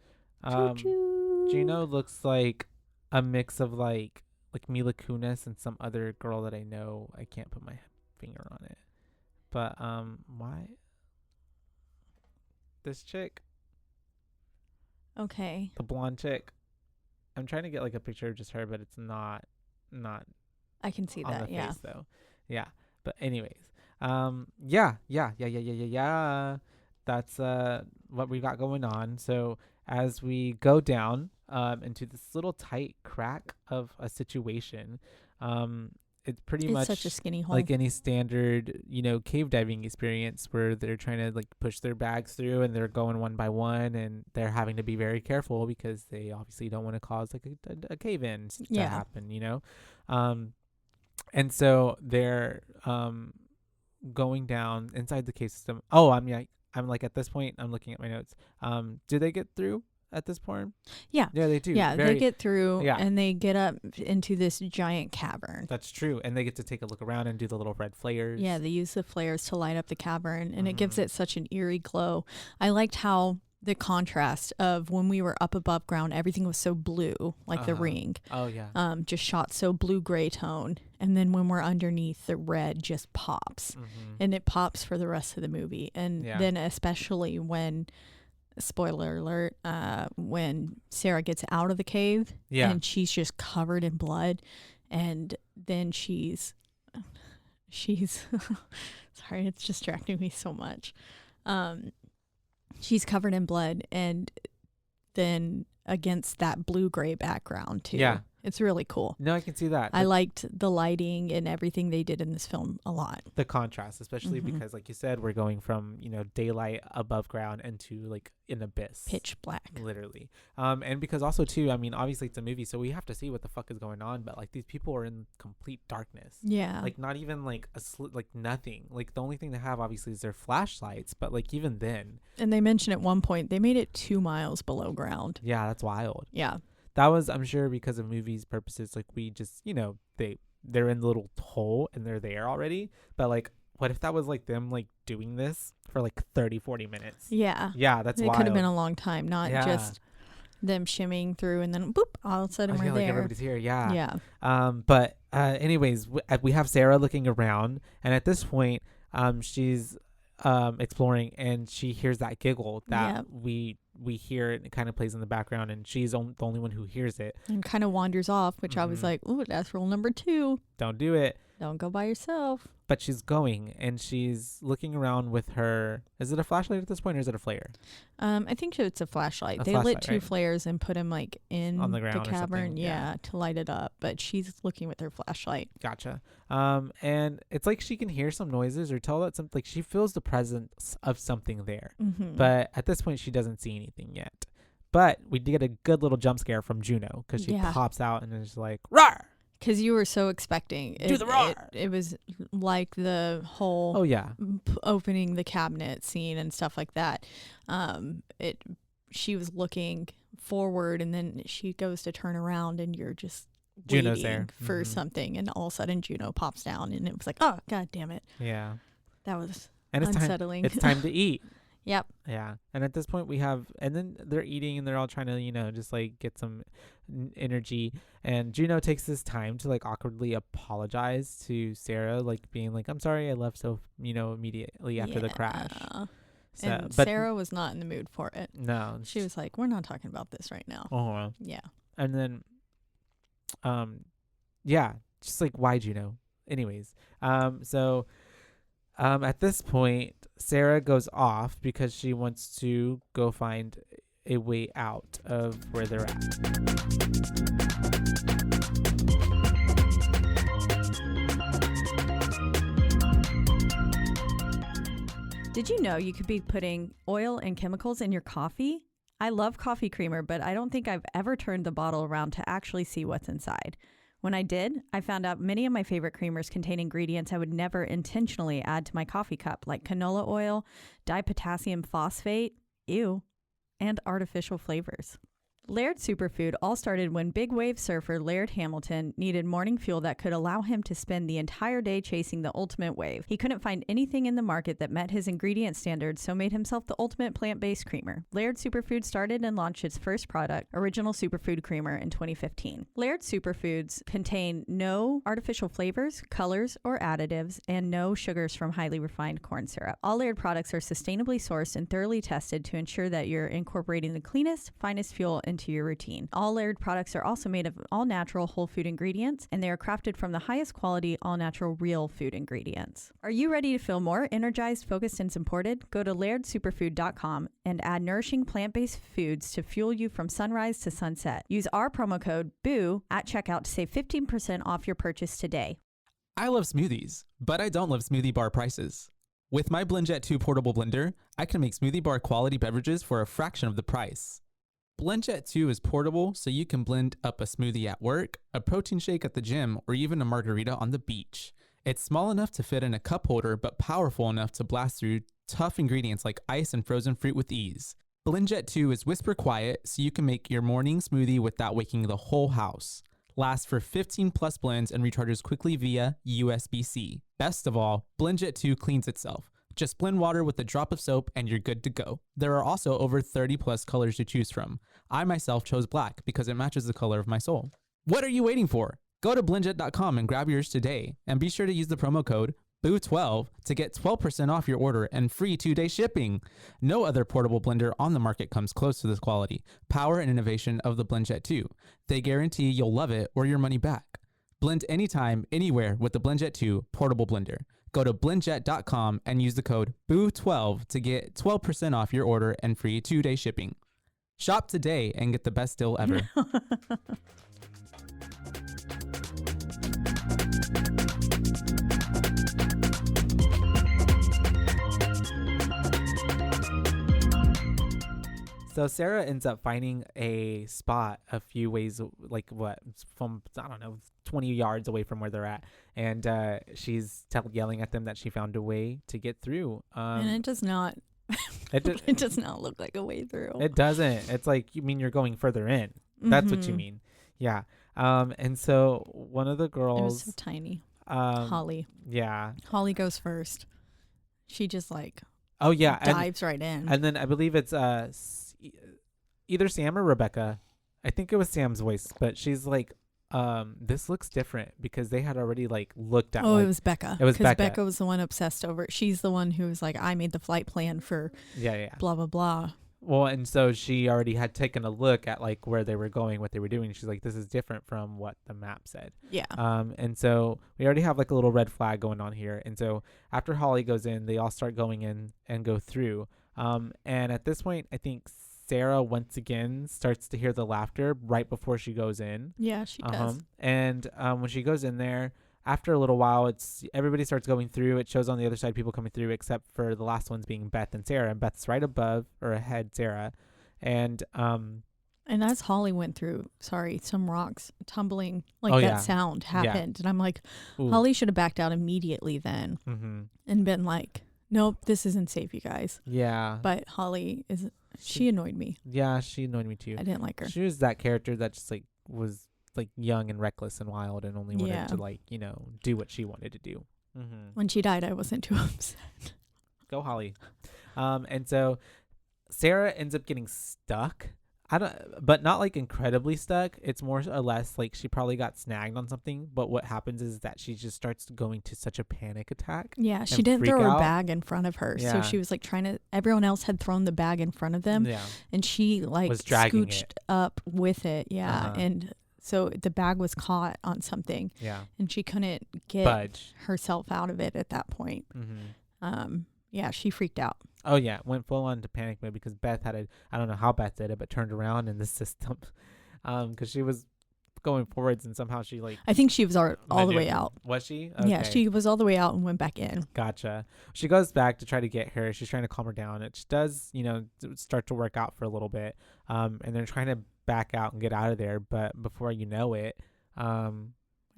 Choo-choo. Juno looks like a mix of like Mila Kunis and some other girl that I know. I can't put my finger on it. But why this chick, Okay. the blonde chick? I'm trying to get like a picture of just her, but it's not I can see on that. the Yeah. face though. Yeah. But anyways, yeah. That's what we got going on. So as we go down into this little tight crack of a situation, it's pretty It's much such a skinny hole. like any standard, cave diving experience where they're trying to like push their bags through and they're going one by one and they're having to be very careful because they obviously don't want to cause like a cave in to Yeah. happen, and so they're going down inside the cave system. I'm like at this point I'm looking at my notes. Do they get through? at this point? Yeah. Yeah, they do. Yeah, they get through Yeah. and they get up into this giant cavern. That's true. And they get to take a look around and do the little red flares. Yeah, they use the flares to light up the cavern, and it gives Mhm. it such an eerie glow. I liked how the contrast of when we were up above ground, everything was so blue, like the ring. Oh, yeah. Just shot so blue-gray tone. And then when we're underneath, the red just pops. And it pops for the rest of the movie. And then especially when, spoiler alert, when Sarah gets out of the cave and she's just covered in blood, and then she's sorry, it's distracting me so much. She's covered in blood, and then against that blue-gray background too. Yeah. It's really cool. No, I can see that. I liked the lighting and everything they did in this film a lot. The contrast, especially because, like you said, we're going from, daylight above ground into like an abyss. Pitch black. Literally. And because also too, I mean, obviously it's a movie, so we have to see what the fuck is going on, but like these people are in complete darkness. Yeah. Like not even like like nothing. Like the only thing they have obviously is their flashlights, but like even then. And they mentioned at one point they made it 2 miles below ground. Yeah, that's wild. Yeah. That was, I'm sure, because of movies purposes, like we just, they're in the little hole and they're there already. But like, what if that was like them like doing this for like 30-40 minutes? Yeah. Yeah, that's wild. It could have been a long time, not just them shimming through and then boop, all of a sudden we're like there. Everybody's here. Yeah. Yeah. But anyways, we have Sarah looking around, and at this point, she's exploring, and she hears that giggle that we hear it, and it kind of plays in the background, and she's the only one who hears it And kind of wanders off, which I was like, ooh, that's rule number 2. Don't do it. Don't go by yourself. But she's going, and she's looking around with her. Is it a flashlight at this point, or is it a flare? I think it's a flashlight. They flashlight, lit 2 right? flares and put them like in On the ground or cavern, something, yeah. to light it up. But she's looking with her flashlight. Gotcha. And it's like she can hear some noises or tell that something, like she feels the presence of something there. But at this point, she doesn't see anything yet. But we did get a good little jump scare from Juno, because she pops out and is like, "Rawr!" Because you were so expecting. Do the roar! It was like the whole opening the cabinet scene and stuff like that. She was looking forward, and then she goes to turn around, and you're just Juno's waiting there for something, and all of a sudden Juno pops down, and it was like, oh, God damn it. Yeah. That was and it's unsettling. It's time to eat. Yep. Yeah. And at this point and then they're eating, and they're all trying to, just like get some energy. And Juno takes this time to like awkwardly apologize to Sarah, like being like, "I'm sorry I left so, immediately after the crash." So, and but Sarah was not in the mood for it. No. She was like, we're not talking about this right now. Oh. Yeah. And then, just like, why Juno? Anyways, at this point, Sarah goes off because she wants to go find a way out of where they're at. Did you know you could be putting oil and chemicals in your coffee? I love coffee creamer, but I don't think I've ever turned the bottle around to actually see what's inside. When I did, I found out many of my favorite creamers contain ingredients I would never intentionally add to my coffee cup, like canola oil, dipotassium phosphate, and artificial flavors. Laird Superfood all started when big wave surfer Laird Hamilton needed morning fuel that could allow him to spend the entire day chasing the ultimate wave. He couldn't find anything in the market that met his ingredient standards, so made himself the ultimate plant-based creamer. Laird Superfood started and launched its first product, Original Superfood Creamer, in 2015. Laird Superfoods contain no artificial flavors, colors, or additives, and no sugars from highly refined corn syrup. All Laird products are sustainably sourced and thoroughly tested to ensure that you're incorporating the cleanest, finest fuel into your routine. All Laird products are also made of all-natural whole food ingredients, and they are crafted from the highest quality all-natural real food ingredients. Are you ready to feel more energized, focused, and supported? Go to lairdsuperfood.com and add nourishing plant-based foods to fuel you from sunrise to sunset. Use our promo code BOO at checkout to save 15% off your purchase today. I love smoothies, but I don't love smoothie bar prices. With my BlendJet 2 portable blender, I can make smoothie bar quality beverages for a fraction of the price. BlendJet 2 is portable, so you can blend up a smoothie at work, a protein shake at the gym, or even a margarita on the beach. It's small enough to fit in a cup holder, but powerful enough to blast through tough ingredients like ice and frozen fruit with ease. BlendJet 2 is whisper quiet, so you can make your morning smoothie without waking the whole house. Lasts for 15 plus blends and recharges quickly via USB-C. Best of all, BlendJet 2 cleans itself. Just blend water with a drop of soap and you're good to go. There are also over 30 plus colors to choose from. I myself chose black because it matches the color of my soul. What are you waiting for? Go to blendjet.com and grab yours today. And be sure to use the promo code BOO12 to get 12% off your order and free 2-day shipping. No other portable blender on the market comes close to this quality, power, and innovation of the BlendJet 2. They guarantee you'll love it or your money back. Blend anytime, anywhere with the BlendJet 2 portable blender. Go to blendjet.com and use the code BOO12 to get 12% off your order and free 2-day shipping. Shop today and get the best deal ever. So Sarah ends up finding a spot a few ways, like what, from, I don't know, 20 yards away from where they're at. And she's yelling at them that she found a way to get through. And it does not. It does not look like a way through. It doesn't. It's like, you mean you're going further in. That's what you mean. Yeah. And so one of the girls. It was so tiny. Holly. Yeah. Holly goes first. She just like. Oh, yeah. Dives right in. And then I believe it's either Sam or Rebecca. I think it was Sam's voice, but she's like, this looks different because they had already like looked at. Oh, like, it was Becca. It was Becca. Becca was the one obsessed over it. She's the one who was like, I made the flight plan for blah, blah, blah. Well, and so she already had taken a look at like where they were going, what they were doing. She's like, this is different from what the map said. Yeah. And so we already have like a little red flag going on here. And so after Holly goes in, they all start going in and go through. And at this point, I think Sarah once again starts to hear the laughter right before she goes in. Yeah, she does. And when she goes in there, after a little while, everybody starts going through. It shows on the other side people coming through, except for the last ones being Beth and Sarah. And Beth's right above or ahead Sarah. And as Holly went through, some rocks tumbling, like sound happened. Yeah. And I'm like, ooh. Holly should have backed out immediately then and been like, nope, this isn't safe, you guys. Yeah. But Holly she annoyed me. Yeah, she annoyed me too. I didn't like her. She was that character that just like was like young and reckless and wild and only wanted to like, do what she wanted to do. When she died, I wasn't too upset. Go Holly. And so Sarah ends up getting stuck. But not like incredibly stuck. It's more or less like she probably got snagged on something. But what happens is that she just starts going to such a panic attack. Yeah, she didn't throw her bag in front of her. Yeah. So she was like everyone else had thrown the bag in front of them. Yeah. And she like was scooched up with it. Yeah. And so the bag was caught on something. Yeah. And she couldn't get herself out of it at that point. Yeah, she freaked out. Oh, yeah. Went full on to panic mode because Beth I don't know how Beth did it, but turned around in the system because she was going forwards and somehow she like. I think she was all the way out. Was she? Okay. Yeah, she was all the way out and went back in. Gotcha. She goes back to try to get her. She's trying to calm her down. It does, start to work out for a little bit. And they're trying to back out and get out of there. But before you know it,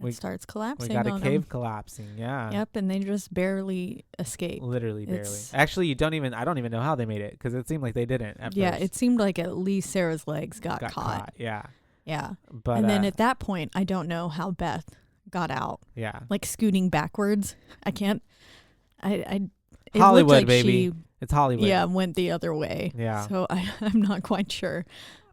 it starts collapsing. We got a cave collapsing. Yeah. Yep. And they just barely escaped. Literally barely. Actually, I don't even know how they made it because it seemed like they didn't at first. First. It seemed like at least Sarah's legs got caught. Yeah. Yeah. But then at that point, I don't know how Beth got out. Yeah. Like scooting backwards. I can't. It Hollywood, like baby. It's Hollywood. Yeah. Went the other way. Yeah. So I'm not quite sure.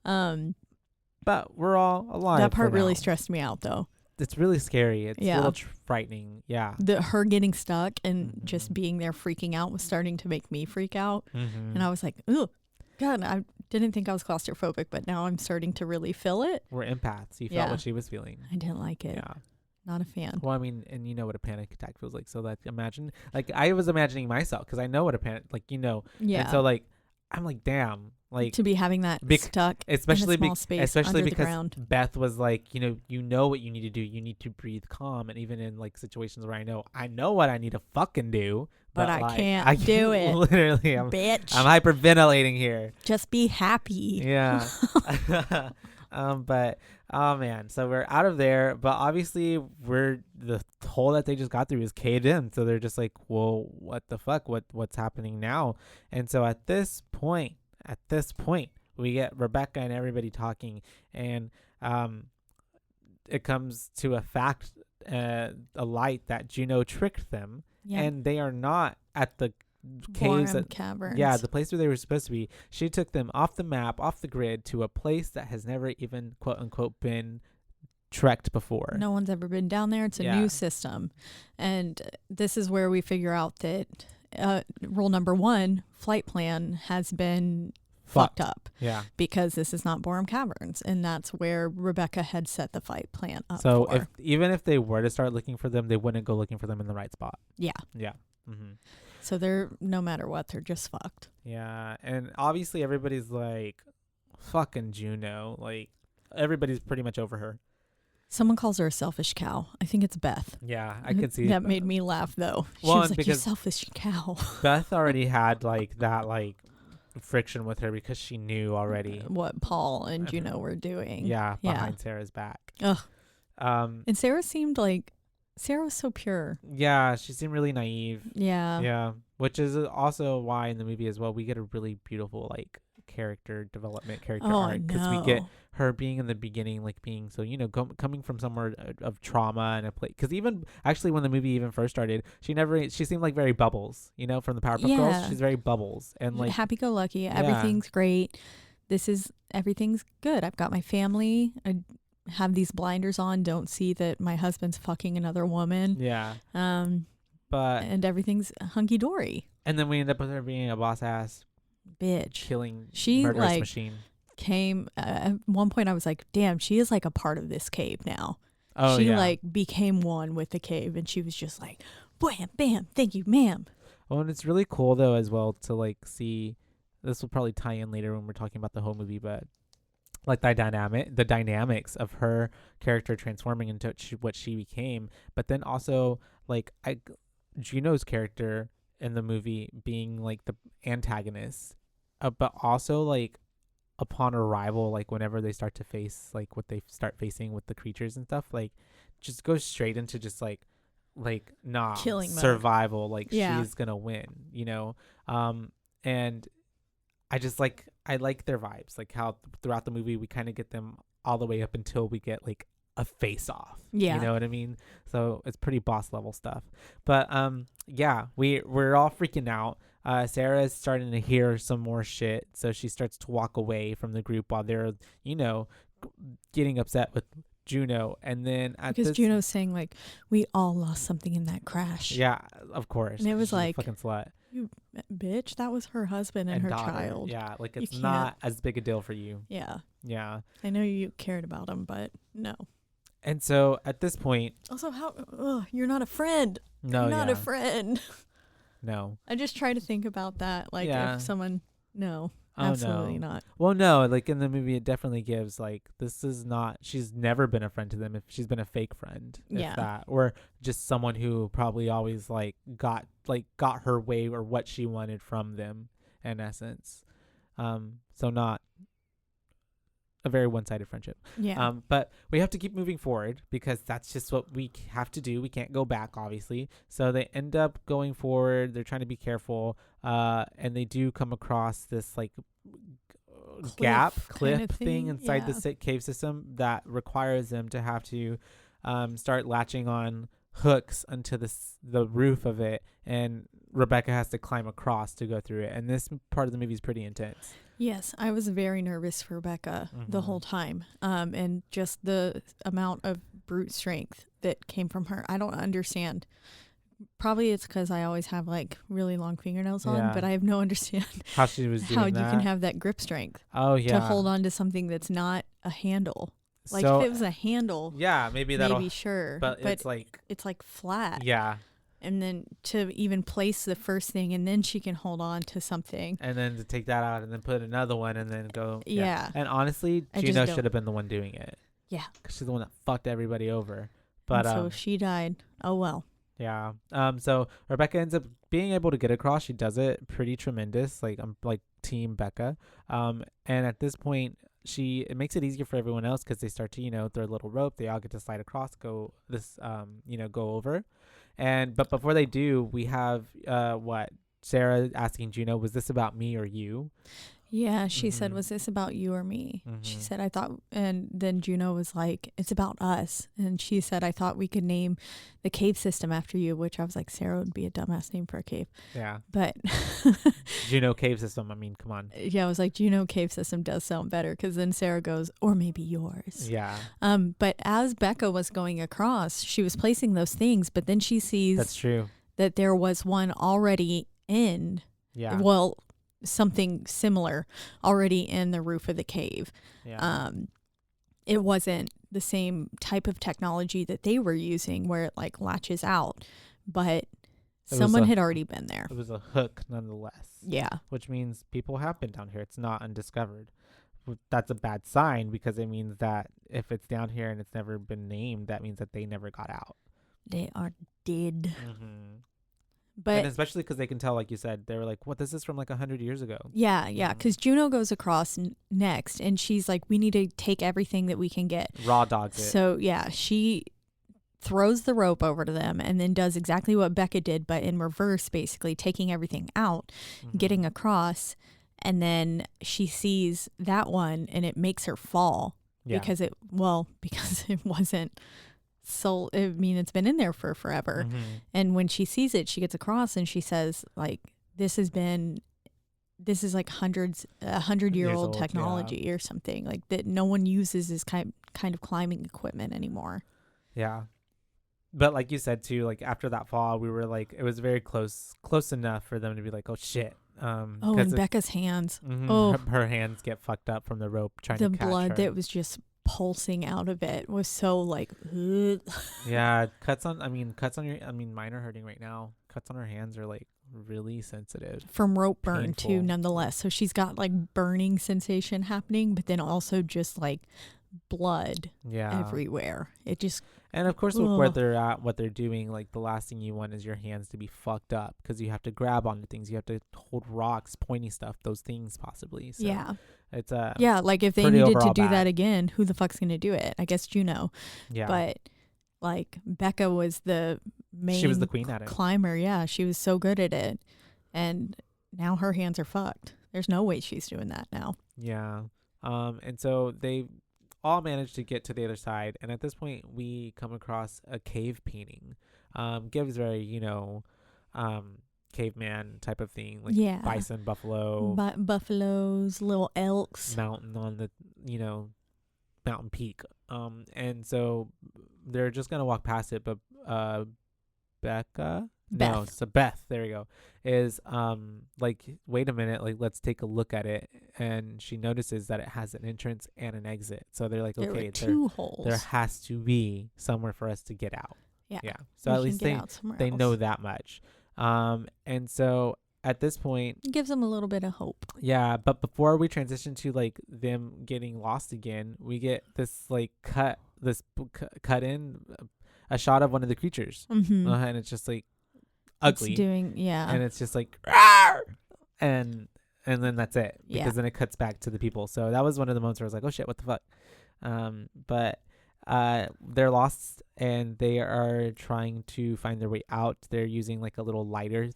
But we're all alive. That part really stressed me out though. It's really scary. It's a little frightening. Yeah. Her getting stuck and just being there freaking out was starting to make me freak out. And I was like, oh, God, I didn't think I was claustrophobic, but now I'm starting to really feel it. We're empaths. You felt what she was feeling. I didn't like it. Yeah. Not a fan. Well, I mean, and you know what a panic attack feels like. So like imagine, like I was imagining myself because I know what a panic, like, Yeah. And so like, I'm like, damn. Like to be having that stuck especially in a small space especially under because the ground. Beth was like, you know what you need to do. You need to breathe calm. And even in like situations where I know what I need to fucking do, but I can't do it. Literally, bitch. I'm hyperventilating here. Just be happy. Yeah. But oh man, so we're out of there. But obviously, the hole that they just got through is caved in. So they're just like, well, what the fuck? What's happening now? And so at this point. at this point, we get Rebecca and everybody talking, and it comes to a light that Juno tricked them, and they are not at the caves caverns. Yeah, the place where they were supposed to be. She took them off the map, off the grid, to a place that has never even quote unquote been trekked before. No one's ever been down there. It's a new system. And this is where we figure out that rule number 1, flight plan, has been fucked up. Yeah. Because this is not Borum Caverns. And that's where Rebecca had set the flight plan up so for. even if they were to start looking for them, they wouldn't go looking for them in the right spot. Yeah. Yeah. Mm-hmm. So they're, no matter what, they're just fucked. Yeah. And obviously everybody's like, fucking Juno. Like, everybody's pretty much over her. Someone calls her a selfish cow. I think it's Beth. Yeah, I could see that. Made me laugh though. She Well, was like, "You because selfish cow." Beth already had like that friction with her because she knew already what Paul and Juno were doing. Yeah, behind Sarah's back. Ugh. And Sarah was so pure. Yeah, she seemed really naive. Yeah. Yeah, which is also why in the movie as well we get a really beautiful character development, arc, because we get her being in the beginning, being so coming from somewhere of trauma and a place. Because even actually when the movie even first started, she seemed like very Bubbles, from the Powerpuff Girls. She's very Bubbles and happy-go-lucky. Yeah. Everything's great. Everything's good. I've got my family. I have these blinders on. Don't see that my husband's fucking another woman. Yeah. And everything's hunky dory. And then we end up with her being a boss ass bitch, killing murderous machine. Came at one point I was like, damn, she is a part of this cave now. She became one with the cave, and she was just like, bam, bam, thank you, ma'am. Oh, and it's really cool though as well to see. This will probably tie in later when we're talking about the whole movie, but the dynamics of her character transforming into what she became, but then also Juno's character in the movie being the antagonist, but also upon arrival, whenever they start to face what they start facing with the creatures and stuff, just goes straight into just killing survival mode. She's gonna win, and I just I like their vibes, how throughout the movie we kind of get them all the way up until we get a face off. You know what I mean? So it's pretty boss level stuff. But we're all freaking out. Sarah's starting to hear some more shit, so she starts to walk away from the group while they're getting upset with Juno. And then because Juno's saying we all lost something in that crash. Yeah, of course. And it was fucking slut. You bitch, that was her husband and her daughter. child. Yeah, it's not as big a deal for you. Yeah. Yeah. I know you cared about him, but no. And so at this point, also you're not a friend. No, you're not a friend. No. I just try to think about that. If someone, no, absolutely not. Well, no, in the movie, it definitely gives this is not, she's never been a friend to them. If she's been a fake friend, if that, or just someone who probably always got her way or what she wanted from them in essence. So not a very one-sided friendship. Yeah. But we have to keep moving forward because that's just what we have to do. We can't go back, obviously. So they end up going forward. They're trying to be careful. And they do come across this cliff thing inside the cave system that requires them to have to start latching on hooks onto the roof of it, and Rebecca has to climb across to go through it. And this part of the movie is pretty intense. Yes, I was very nervous for Rebecca the whole time, and just the amount of brute strength that came from her. I don't understand. Probably it's because I always have really long fingernails on, but I have no understand how she was doing how you can have that grip strength. Oh yeah, to hold on to something that's not a handle. If it was a handle, maybe sure, but it's flat. Yeah. And then to even place the first thing, and then she can hold on to something. And then to take that out and then put another one and then go. Yeah. And honestly, Juno should have been the one doing it. Yeah. Because she's the one that fucked everybody over. But so she died. Oh, well. Yeah. So Rebecca ends up being able to get across. She does it pretty tremendous. I'm team Becca. And at this point, it makes it easier for everyone else because they start to, throw a little rope. They all get to slide across, go over. But before they do, we have Sarah asking Juno, was this about me or you? Yeah, she said, was this about you or me? She said, I thought, and then Juno was like, it's about us. And she said, I thought we could name the cave system after you, which I was like, Sarah would be a dumbass name for a cave. Yeah. But Juno cave system. I mean, come on. yeah, I was like, Juno cave system does sound better, because then Sarah goes, or maybe yours. Yeah. But as Becca was going across, she was placing those things, but then she sees That's true. that there was one already in, Yeah. well, something similar already in the roof of the cave. Yeah. It wasn't the same type of technology that they were using where it like latches out, but someone had already been there. It was a hook nonetheless. Yeah. Which means people have been down here. It's not undiscovered. That's a bad sign, because it means that if it's down here and it's never been named, that means that they never got out. They are dead. And But especially because they can tell, like you said, they were like, what, this is from like 100 years ago. yeah, because Juno goes across next, and she's like, we need to take everything that we can get. Raw dogs it. So yeah, she throws the rope over to them and then does exactly what Becca did, but in reverse, basically taking everything out, getting across, and then she sees that one and it makes her fall because it wasn't. So, I mean, it's been in there for forever. And when she sees it, she gets across and she says, like, this is like 100-year-old technology or something, like that no one uses this kind of climbing equipment anymore. Yeah. But like you said too, like after that fall, we were like, it was very close enough for them to be like, oh shit. And Becca's hands. Oh, her hands get fucked up from the rope trying to catch her. The blood that was just pulsing out of it was so like yeah, mine are hurting right now. Cuts on her hands are like really sensitive from rope burn painful. Too, nonetheless. So she's got like burning sensation happening, but then also just like blood everywhere. It just, and of course where they're at, what they're doing, like the last thing you want is your hands to be fucked up, because you have to grab onto things, you have to hold rocks, pointy stuff, those things possibly. So it's like if they needed to do that again, who the fuck's gonna do it? I guess Juno. But like Becca was the main, she was the queen at it. Climber. Yeah, she was so good at it, and now her hands are fucked. There's no way she's doing that now. Yeah. And so they all managed to get to the other side, and at this point we come across a cave painting. Gives very, caveman type of thing, like bison, buffalo, buffaloes, little elks, mountain on the mountain peak. And so they're just gonna walk past it, but Beth, there we go, is like, wait a minute, like let's take a look at it. And she notices that it has an entrance and an exit, so they're like, okay, two holes, there has to be somewhere for us to get out. So we at least they know that much. And so at this point, it gives them a little bit of hope. Yeah, but before we transition to like them getting lost again, we get this like cut in a shot of one of the creatures, and it's just like ugly. It's doing and it's just like Rawr! and then that's it, because then it cuts back to the people. So that was one of the moments where I was like, oh shit, what the fuck. But they're lost and they are trying to find their way out. They're using like a little lighter.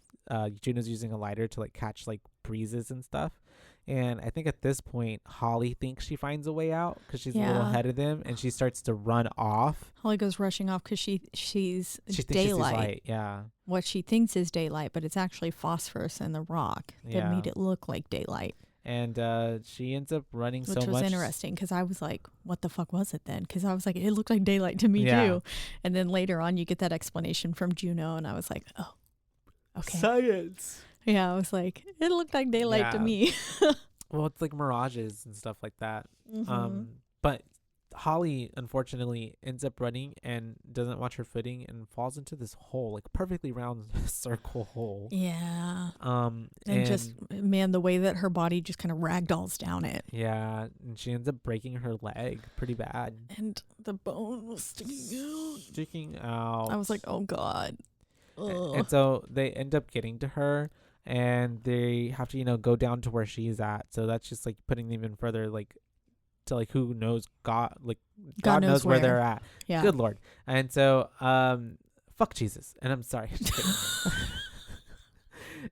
Juno's using a lighter to like catch like breezes and stuff. And I think at this point, Holly thinks she finds a way out because she's a little ahead of them, and she starts to run off. Holly goes rushing off because she sees daylight. She sees light, yeah. What she thinks is daylight, but it's actually phosphorus in the rock that made it look like daylight. And she ends up running Which was interesting, because I was like, what the fuck was it then? Because I was like, it looked like daylight to me too. And then later on, you get that explanation from Juno, and I was like, oh, okay. Science. Yeah, I was like, it looked like daylight to me. Well, it's like mirages and stuff like that. But Holly, unfortunately, ends up running and doesn't watch her footing and falls into this hole, like perfectly round circle hole. Yeah. And just, man, the way that her body just kind of ragdolls down it. Yeah. And she ends up breaking her leg pretty bad. And the bone was sticking out. I was like, oh, God. And so they end up getting to her, and they have to, go down to where she's at. So that's just like putting them even further, like, to like, who knows, God knows where they're at. Yeah. Good Lord. And so, fuck Jesus. And I'm sorry.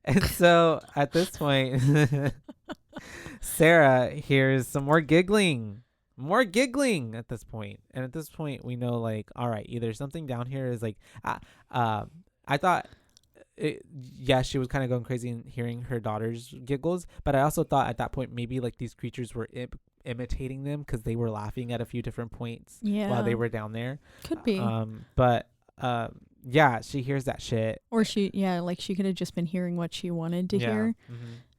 And so at this point, Sarah hears some more giggling at this point. And at this point, we know, like, all right, either something down here is like, I thought, she was kind of going crazy and hearing her daughter's giggles. But I also thought at that point, maybe like these creatures were imitating them because they were laughing at a few different points while they were down there. Could be. She hears that shit. Or she could have just been hearing what she wanted to hear,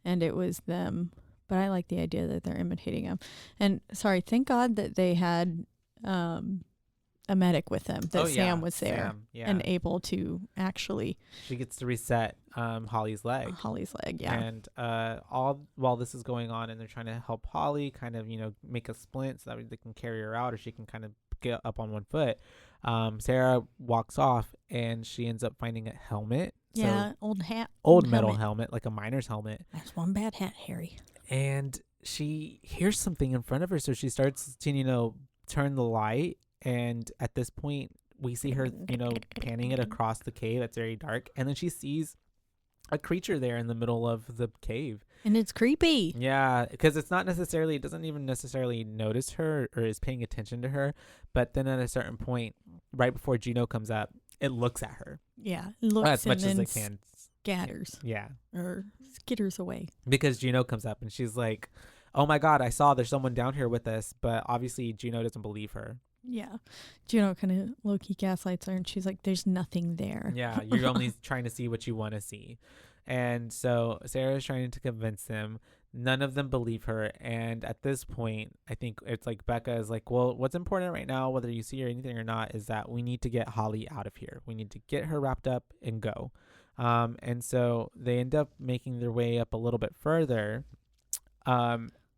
and it was them. But I like the idea that they're imitating them. And thank God that they had a medic with them, that Sam was there and able to actually. She gets to reset Holly's leg. And all while this is going on, and they're trying to help Holly kind of, make a splint so that they can carry her out, or she can kind of get up on one foot. Sarah walks off, and she ends up finding a helmet. Old metal helmet, like a miner's helmet. That's one bad hat, Harry. And she hears something in front of her, so she starts to, turn the light. And at this point, we see her, panning it across the cave. It's very dark. And then she sees a creature there in the middle of the cave. And it's creepy. Yeah, because it doesn't even necessarily notice her or is paying attention to her. But then at a certain point, right before Gino comes up, it looks at her. Yeah, looks as much as it can. Scatters. Yeah. Or skitters away. Because Gino comes up and she's like, oh my God, I saw there's someone down here with us. But obviously Gino doesn't believe her. Yeah. Gino kind of low-key gaslights her, and she's like, there's nothing there. Yeah, you're only trying to see what you want to see. And so Sarah's trying to convince them. None of them believe her. And at this point, I think it's like Becca is like, well, what's important right now, whether you see her anything or not, is that we need to get Holly out of here. We need to get her wrapped up and go. And so they end up making their way up a little bit further.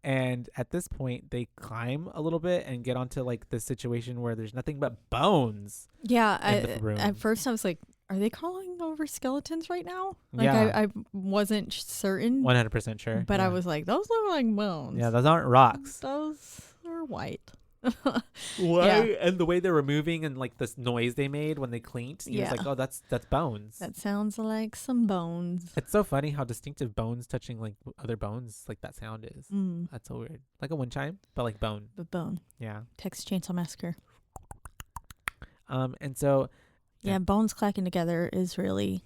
And at this point, they climb a little bit and get onto like this situation where there's nothing but bones. Yeah. At first I was like, are they calling over skeletons right now? Like, I wasn't certain. 100% sure. But I was like, those look like bones. Yeah, those aren't rocks. Those are white. What? Yeah. And the way they were moving and like this noise they made when they clinked, he was like, oh, that's bones. That sounds like some bones. It's so funny how distinctive bones touching like other bones, like that sound is. That's so weird. Like a wind chime, but like bone. But bone. Yeah. Texas Chainsaw Massacre. And so bones clacking together is really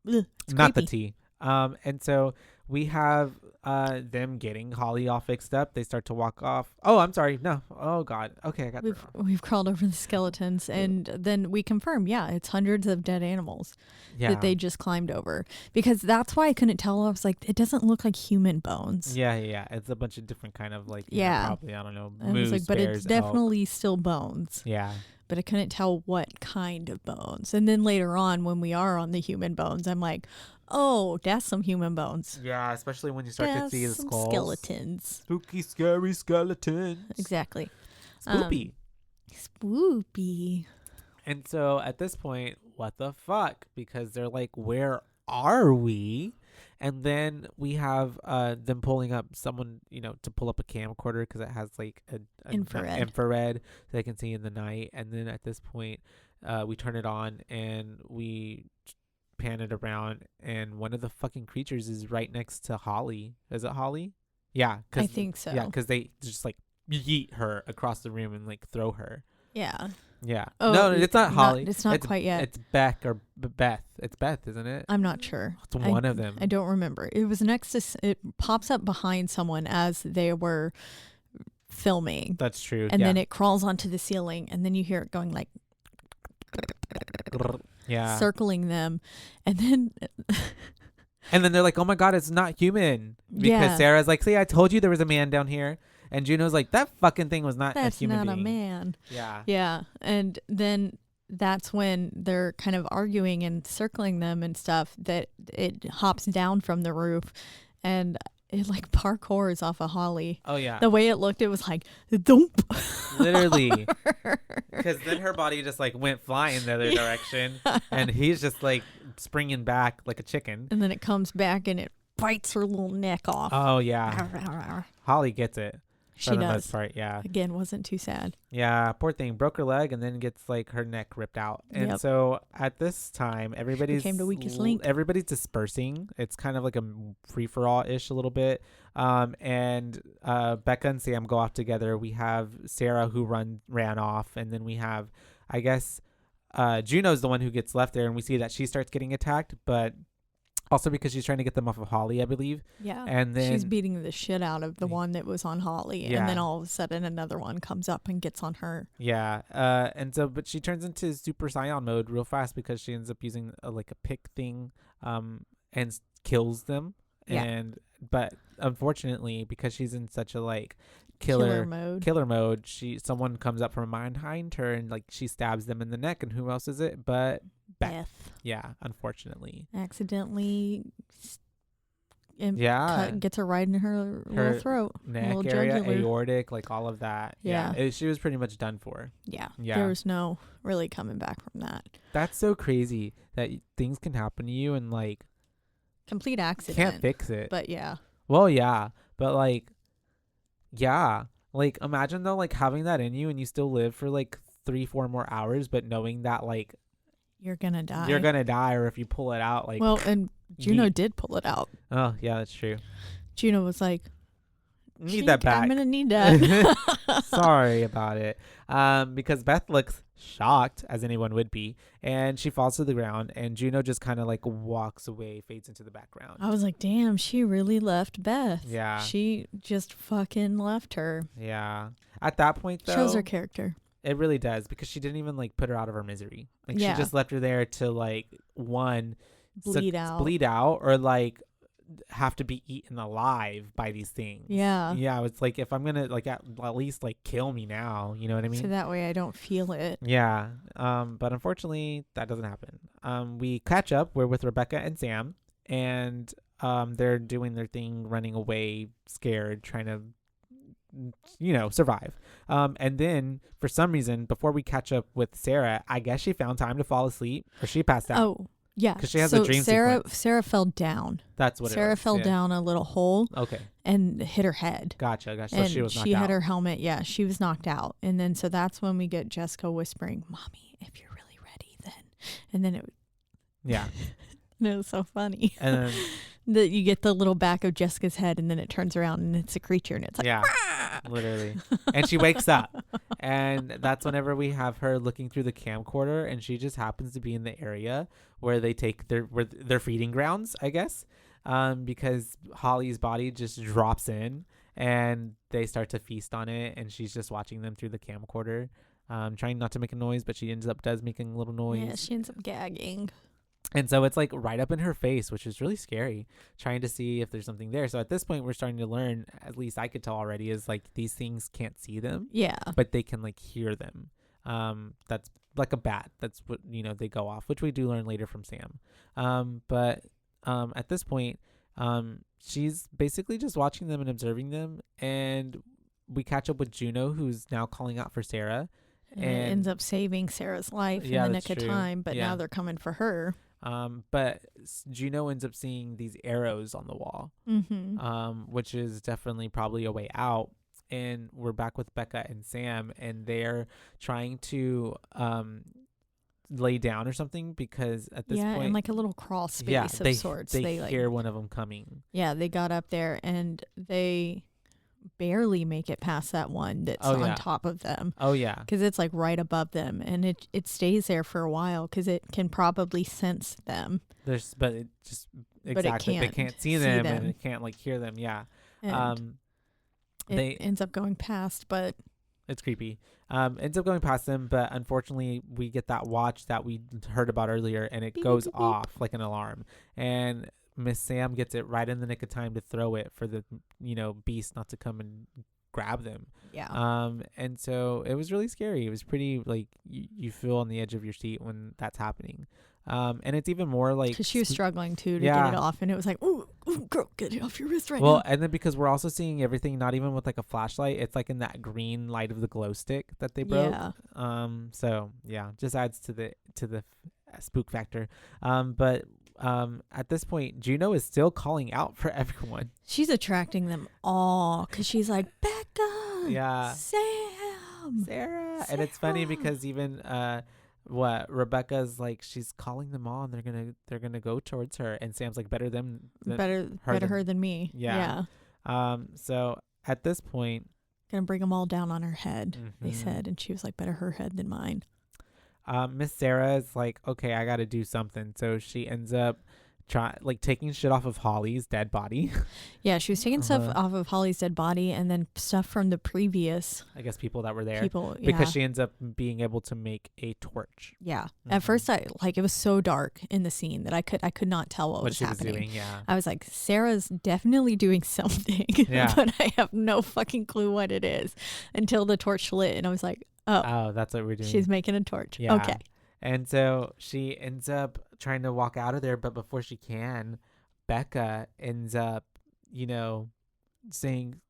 not the tea. And so we have them getting Holly all fixed up. They start to walk off. Oh, I'm sorry. No. Oh God. Okay, I got we've crawled over the skeletons, and then we confirm, it's hundreds of dead animals that they just climbed over. Because that's why I couldn't tell. I was like, it doesn't look like human bones. Yeah. It's a bunch of different kind of like probably, I don't know, moose, like, but bears, it's definitely still bones. Yeah. But I couldn't tell what kind of bones. And then later on, when we are on the human bones, I'm like, oh, that's some human bones. Yeah, especially when you start to see the skulls. Skeletons. Spooky, scary skeletons. Exactly. Spoopy. Spoopy. And so at this point, what the fuck? Because they're like, where are we? And then we have them pulling up someone, to pull up a camcorder because it has like an infrared so they can see in the night. And then at this point, we turn it on and we pan it around, and one of the fucking creatures is right next to Holly. Is it Holly? Yeah. I think so. Yeah, because they just like yeet her across the room and like throw her. Yeah. Yeah. Oh, no, it's not Holly. It's not quite yet. It's Beck or Beth. It's Beth, isn't it? I'm not sure. It's one of them. I don't remember. It was next to. It pops up behind someone as they were filming. That's true. And then it crawls onto the ceiling, and then you hear it going like. Yeah. Circling them, and then. And then they're like, "Oh my God, it's not human!" Because Sarah's like, "See, I told you there was a man down here." And Juno's like, that fucking thing was not a human being. That's not a man. Yeah. Yeah. And then that's when they're kind of arguing and circling them and stuff, that it hops down from the roof and it like parkours off of Holly. Oh, yeah. The way it looked, it was like, thump. Literally. Because then her body just like went flying the other direction. And he's just like springing back like a chicken. And then it comes back and it bites her little neck off. Oh, yeah. Holly gets it. She for the does. most part. Yeah. Again, wasn't too sad. Yeah, poor thing. Broke her leg and then gets like her neck ripped out. And Yep. so at this time, everybody's became the weakest link. Everybody's dispersing. It's kind of like a free for all ish a little bit. And Becca and Sam go off together. We have Sarah who ran off, and then we have, I guess, Juno's the one who gets left there, and we see that she starts getting attacked, but also because she's trying to get them off of Holly, I believe. Yeah. And then she's beating the shit out of the one that was on Holly. Yeah. And then all of a sudden another one comes up and gets on her. Yeah. And so, but she turns into Super Saiyan mode real fast because she ends up using like a pick thing, and kills them. Yeah. But unfortunately, because she's in such a like killer mode, someone comes up from behind her and like she stabs them in the neck. And who else is it but Beth? Yeah, unfortunately. Accidentally Yeah. gets her right in her little throat. Neck little area, jugular. aortic, like all of that. Yeah. She was pretty much done for. Yeah. Yeah. There was no really coming back from that. That's so crazy that things can happen to you and like Complete accident. can't fix it. But yeah. Well, yeah, but like, yeah, like imagine though, like having that in you and you still live for like 3-4 more hours, but knowing that like You're gonna die. or if you pull it out, like, well, and Juno yeet. did pull it out. Oh yeah, that's true. Juno was like, Need that back. I'm gonna need that. Sorry about it. Because Beth looks shocked, as anyone would be, and she falls to the ground, and Juno just kind of like walks away, fades into the background. I was like, damn, she really left Beth. Yeah. She just fucking left her. Yeah. At that point, though, Shows her character. it really does, because she didn't even like put her out of her misery. Like Yeah. she just left her there to like Bleed out. or like have to be eaten alive by these things. Yeah. It's like, if I'm gonna like at least like kill me now, you know what I mean? So that way I don't feel it. Yeah. But unfortunately that doesn't happen. We catch up. We're with Rebecca and Sam, and they're doing their thing, running away, scared, trying to survive. And then for some reason, before we catch up with Sarah, I guess she found time to fall asleep, or she passed out. Oh, yeah. Because she has a dream sequence. Sarah fell down. That's what Sarah it was. fell Yeah. down a little hole. Okay. And hit her head. Gotcha. So And she was knocked she out. had her helmet. Yeah, she was knocked out. And then so that's when we get Jessica whispering, "Mommy, if you're really ready, then." And then it Yeah. it was so funny. And then, that you get the little back of Jessica's head, and then it turns around and it's a creature, and it's like, yeah, literally. And she wakes up, and that's whenever we have her looking through the camcorder, and she just happens to be in the area where they take their feeding grounds, I guess, because Holly's body just drops in, and they start to feast on it, and she's just watching them through the camcorder, trying not to make a noise, but she does making a little noise. yeah, she ends up gagging. And so it's like right up in her face, which is really scary, trying to see if there's something there. So at this point, we're starting to learn, at least I could tell already, is like these things can't see them, Yeah. but they can like hear them. That's like a bat. That's what, they go off, which we do learn later from Sam. But at this point, she's basically just watching them and observing them. And we catch up with Juno, who's now calling out for Sarah. And it ends up saving Sarah's life in the nick of time, but now they're coming for her. But Juno ends up seeing these arrows on the wall, which is definitely probably a way out. And we're back with Becca and Sam, and they're trying to lay down or something, because at this point, in like a little crawl space of sorts. They hear one of them coming. Yeah, they got up there and they barely make it past that one that's on top of them. Oh yeah, because it's like right above them, and it stays there for a while because it can probably sense them. But it just exactly they can't see them, and it can't like hear them. Yeah, and it ends up going past, but it's creepy. Ends up going past them, but unfortunately we get that watch that we heard about earlier, and it goes off like an alarm, and Miss Sam gets it right in the nick of time to throw it for the beast not to come and grab them. Yeah. And so it was really scary. It was pretty like you feel on the edge of your seat when that's happening. And it's even more like because she was struggling too to get it off, and it was like, ooh, girl, get it off your wrist right now. Well, and then because we're also seeing everything not even with like a flashlight, it's like in that green light of the glow stick that they broke. Yeah. So yeah, just adds to the spook factor. But at this point, Juno is still calling out for everyone. She's attracting them all because she's like, Becca, Yeah. Sarah. And it's funny because even what Rebecca's like, she's calling them all, and they're gonna go towards her, and Sam's like, better her than me. Yeah. So at this point, gonna bring them all down on her head. They Mhm. said, and she was like, better her head than mine. Miss Sarah is like, okay, I got to do something. So she ends up taking shit off of Holly's dead body. Yeah, she was taking stuff off of Holly's dead body, and then stuff from the previous I guess people that were there. people. Yeah. Because she ends up being able to make a torch. Yeah. At first, it was so dark in the scene that I could not tell what was she happening. was doing. Yeah. I was like, Sarah's definitely doing something, Yeah. but I have no fucking clue what it is until the torch lit, and I was like, oh, that's what we're doing. She's making a torch. Yeah. Okay. And so she ends up trying to walk out of there, but before she can, Becca ends up, saying,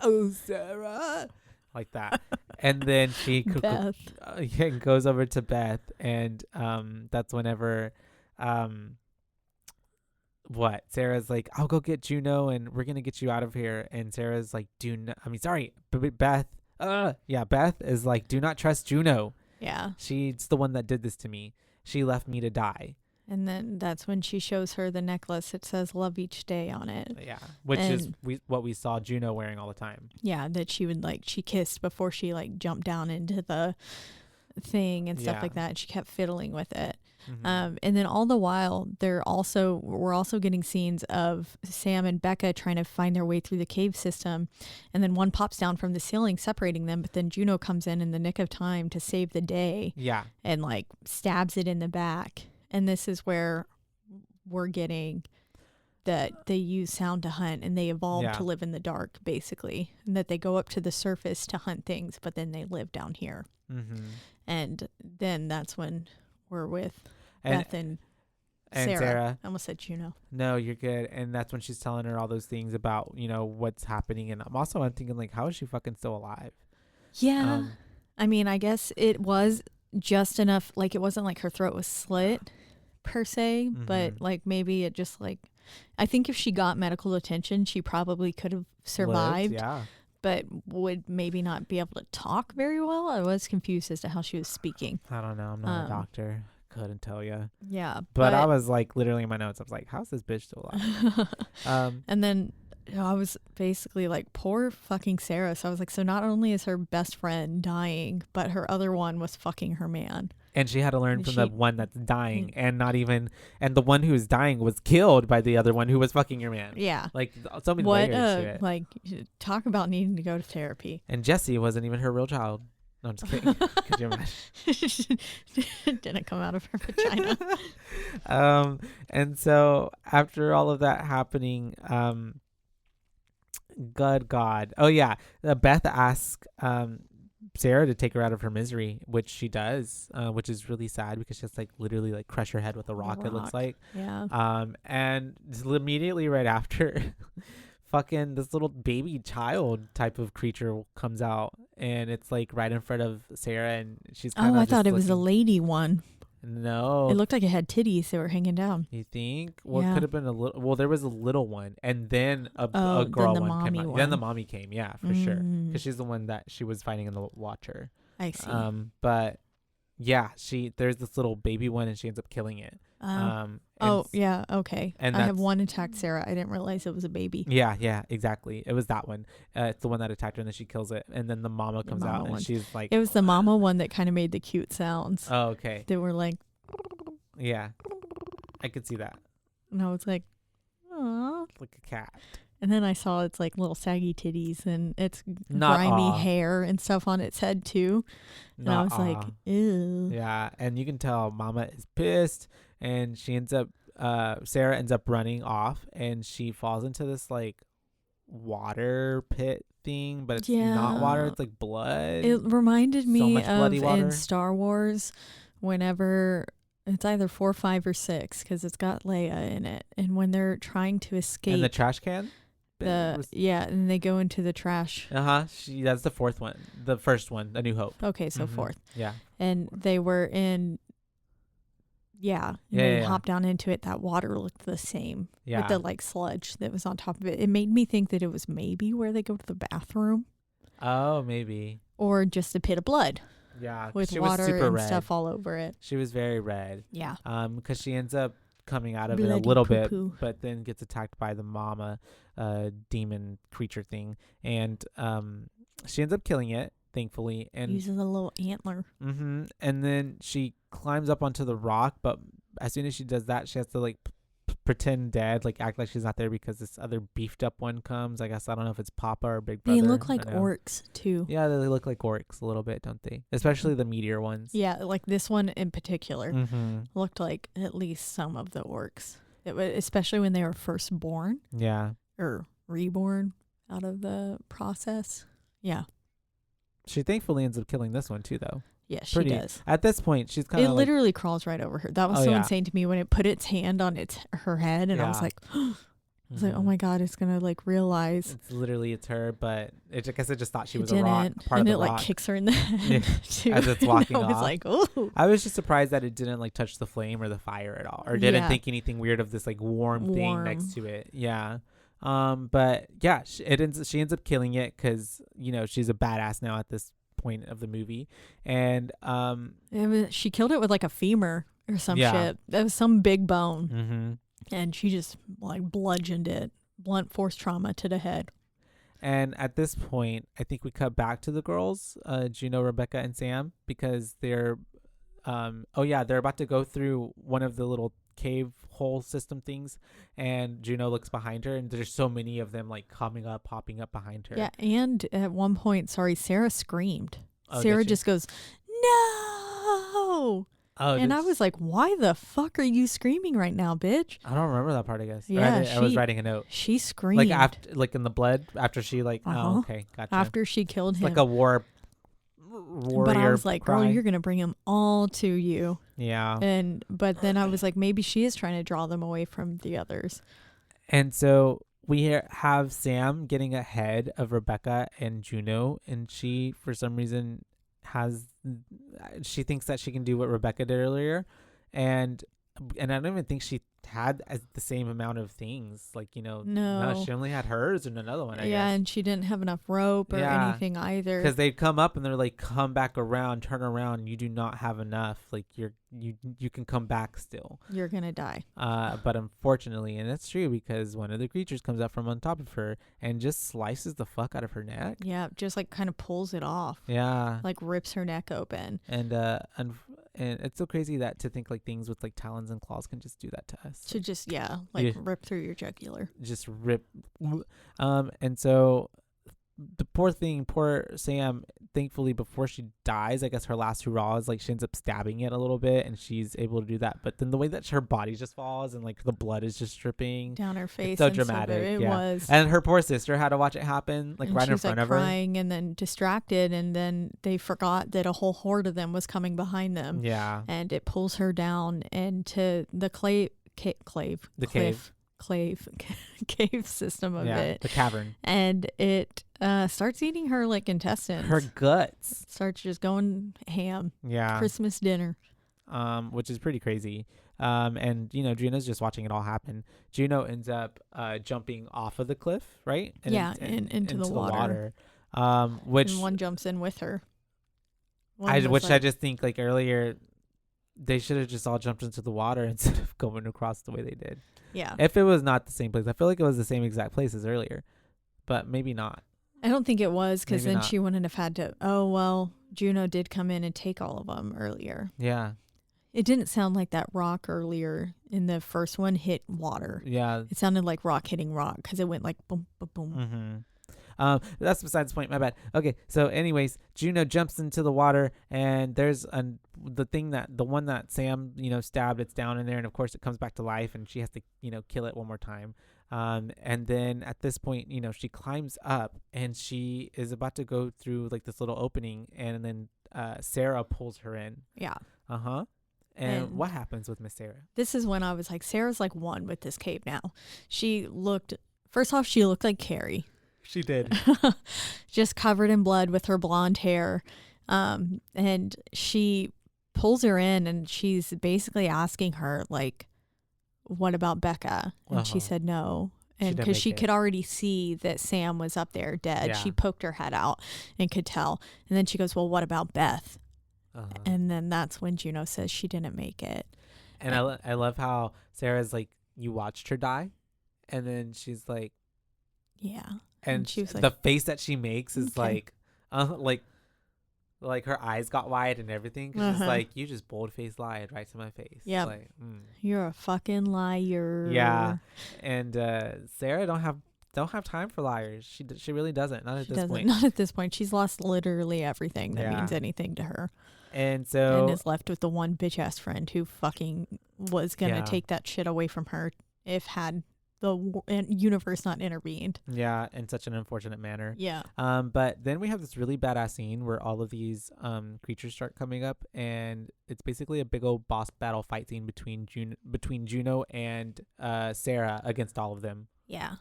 "Oh, Sarah," like that. And then she Beth. goes over to Beth, and that's whenever Sarah's like, "I'll go get Juno, and we're gonna get you out of here." And Sarah's like, Beth. Beth is like, "Do not trust Juno. Yeah. She's the one that did this to me. She left me to die." And then that's when she shows her the necklace. It says "Love Each Day" on it. Yeah, which is what we saw Juno wearing all the time. Yeah, that she kissed before she jumped down into the thing and stuff like that. And she kept fiddling with it. Mm-hmm. And then all the while, we're also getting scenes of Sam and Becca trying to find their way through the cave system, and then one pops down from the ceiling, separating them. But then Juno comes in the nick of time to save the day. Yeah, and stabs it in the back. And this is where we're getting that they use sound to hunt, and they evolve to live in the dark, basically, and that they go up to the surface to hunt things, but then they live down here. Mm-hmm. And then that's when we're with Beth and Sarah. I almost said Juno. No, you're good. And that's when she's telling her all those things about, what's happening. And I'm thinking, how is she fucking still alive? Yeah. I mean, I guess it was just enough. It wasn't like her throat was slit per se, but maybe it just I think if she got medical attention, she probably could have survived. Yeah. But would maybe not be able to talk very well. I was confused as to how she was speaking. I don't know. I'm not a doctor. Couldn't tell you. Yeah. But I was literally in my notes, I was like, how's this bitch still alive? And then I was basically poor fucking Sarah. So I was like, so not only is her best friend dying, but her other one was fucking her man. And she had to learn from the one that's dying, and the one who was dying was killed by the other one who was fucking your man. Yeah. So many layers to it. Talk about needing to go to therapy. And Jesse wasn't even her real child. No, I'm just kidding. Could you imagine? Didn't come out of her vagina. And so after all of that happening, good God. Oh yeah. Beth asks, Sarah to take her out of her misery, which she does, which is really sad because she has literally crush her head with a rock. It looks like. Yeah. And immediately right after, fucking this little baby child type of creature comes out, and it's right in front of Sarah, and she's kind of. I thought it was a lady one. No, it looked like it had titties that were hanging down. You think? Well, it could have been a little. Well, there was a little one, and then a girl then one came out. one. Then the mommy came, yeah, for sure, because she's the one that she was fighting in the Watcher. I see. But yeah, there's this little baby one, and she ends up killing it. Yeah, okay. And I have one attacked Sarah. I didn't realize it was a baby. Yeah, exactly. It was that one. It's the one that attacked her, and then she kills it, and then the mama comes out, and she's like, it was the mama one that kind of made the cute sounds. Oh, okay. They were like, yeah, I could see that. And I was like, aw, like a cat. And then I saw its little saggy titties and its Not grimy hair and stuff on its head too. And I was like, ew. Yeah, and you can tell Mama is pissed, and she ends up, Sarah ends up running off, and she falls into this water pit thing, but it's not water, it's blood. It reminded me of water. In Star Wars, whenever it's either 4, 5, or 6, because it's got Leia in it, and when they're trying to escape in the trash can. And they go into the trash. That's the fourth one. The first one, A New Hope. Okay, so fourth. Yeah. And they were in Yeah. And Yeah, then yeah, yeah. hop down into it. That water looked the same Yeah. with the like sludge that was on top of it. It made me think that it was maybe where they go to the bathroom Oh, maybe. or just a pit of blood Yeah. 'cause with she was water super and red. stuff all over it. She was very red. Yeah. Because she ends up coming out of it a Bloody little poo-poo. bit, but then gets attacked by the mama demon creature thing, and she ends up killing it, thankfully, and Uses a little antler. and then she climbs up onto the rock, but as soon as she does that, she has to like pretend dead, like act like she's not there because this other beefed up one comes. I guess I don't know if it's Papa or Big Brother. They look like I don't know. orcs too. Yeah, they look like orcs a little bit, don't they? Especially the meteor ones. Yeah, like this one in particular Mm-hmm. looked like at least some of the orcs. It was, especially when they were first born Yeah. or reborn out of the process. Yeah. She thankfully ends up killing this one too, though. Yeah, she Pretty. does. At this point, she's kind It of like, literally crawls right over her. That was Oh, so yeah. insane to me when it put its hand on her head, and I was Yeah. like, I was like, oh Mhm. my god, it's gonna like realize It's her, but I guess it just thought she it was a rock, didn't, part and of it the like rock. kicks her in the head too. As it's walking and I was off. like, oh, I was just surprised that it didn't like touch the flame or the fire at all, or didn't Yeah. think anything weird of this like warm thing Warm. next to it. Yeah. But yeah, she ends up killing it because she's a badass now at this point of the movie, and she killed it with like a femur or some Yeah. shit. That was some big bone, mm-hmm. and she just like bludgeoned it, blunt force trauma to the head. And at this point, I think we cut back to the girls, Juno, Rebecca, and Sam, because they're they're about to go through one of the little cave hole system things, and Juno looks behind her, and there's so many of them like popping up behind her. Yeah, and at one point, Sarah screamed. Oh, Sarah did she? just goes, no. Oh, And I was like, why the fuck are you screaming right now, bitch? I don't remember that part, I guess. Or Yeah, I was she- writing a note. She screamed. Like after, like in the blood, after she like, Uh-huh. oh, okay, gotcha. after she killed It's him. like a warrior. But I was like, girl, cry. you're going to bring them all to you. Yeah. But then I was like, maybe she is trying to draw them away from the others. And so we have Sam getting ahead of Rebecca and Juno, and she, for some reason, she thinks that she can do what Rebecca did earlier, and I don't even think she had the same amount of things. Like, No. she only had hers and another one, I Yeah, guess. and she didn't have enough rope or Yeah. anything either. Because they'd come up and they're like, come back around, turn around. You do not have enough. Like you can come back still. You're going to die. But unfortunately, and that's true, because one of the creatures comes up from on top of her and just slices the fuck out of her neck. Yeah, just like kind of pulls it off. Yeah. Like rips her neck open. And it's so crazy that to think like things with like talons and claws can just do that to us. To just, like Yeah. rip through your jugular. Just rip. And so the poor Sam, thankfully, before she dies, I guess her last hurrah is like she ends up stabbing it a little bit, and she's able to do that. But then the way that her body just falls and like the blood is just dripping Down her face. it's so and stuff. dramatic. It yeah. was. And her poor sister had to watch it happen, like And right she in was, front like, of her. crying and then distracted, and then they forgot that a whole horde of them was coming behind them. Yeah. And it pulls her down into the cave system of it, the cavern. and it starts eating her like intestines. Her guts. Starts just going ham. Yeah. Christmas dinner. Which is pretty crazy. And Juno's just watching it all happen. Juno ends up jumping off of the cliff, right? Into the water. Which And one jumps in with her. I just think like earlier, they should have just all jumped into the water instead of going across the way they did. Yeah. If it was not the same place, I feel like it was the same exact place as earlier, but maybe not. I don't think it was, because Maybe then not. she wouldn't have had to. Oh, well, Juno did come in and take all of them earlier. Yeah. It didn't sound like that rock earlier in the first one hit water. Yeah. It sounded like rock hitting rock, because it went like boom, boom, boom. Mm-hmm. That's besides the point. My bad. Okay. So anyways, Juno jumps into the water, and there's the one that Sam, stabbed, it's down in there. And of course it comes back to life, and she has to, kill it one more time. And then at this point, she climbs up, and she is about to go through like this little opening, and then, Sarah pulls her in. Yeah. Uh-huh. And what happens with Miss Sarah? This is when I was like, Sarah's like one with this cape now. First off, she looked like Carrie. She did. Just covered in blood with her blonde hair. And she pulls her in, and she's basically asking her, like, what about Becca? And she said no. And because she could already see that Sam was up there dead. She poked her head out and could tell. And then she goes, well, what about Beth? And then that's when Juno says she didn't make it. And I love how Sarah's like, you watched her die? And then she's like, yeah. And she was like, the face that she makes is like her eyes got wide and everything. She's like, you just bold-faced lied right to my face. Yeah. Like, you're a fucking liar. Yeah. And Sarah don't have time for liars. She really doesn't. Not at this point. Not at this point. She's lost literally everything that means anything to her. And is left with the one bitch ass friend who fucking was gonna take that shit away from her if had the universe not intervened. Yeah, in such an unfortunate manner. Yeah. But then we have this really badass scene where all of these creatures start coming up, and it's basically a big old boss battle fight scene between Juno and Sarah against all of them. Yeah.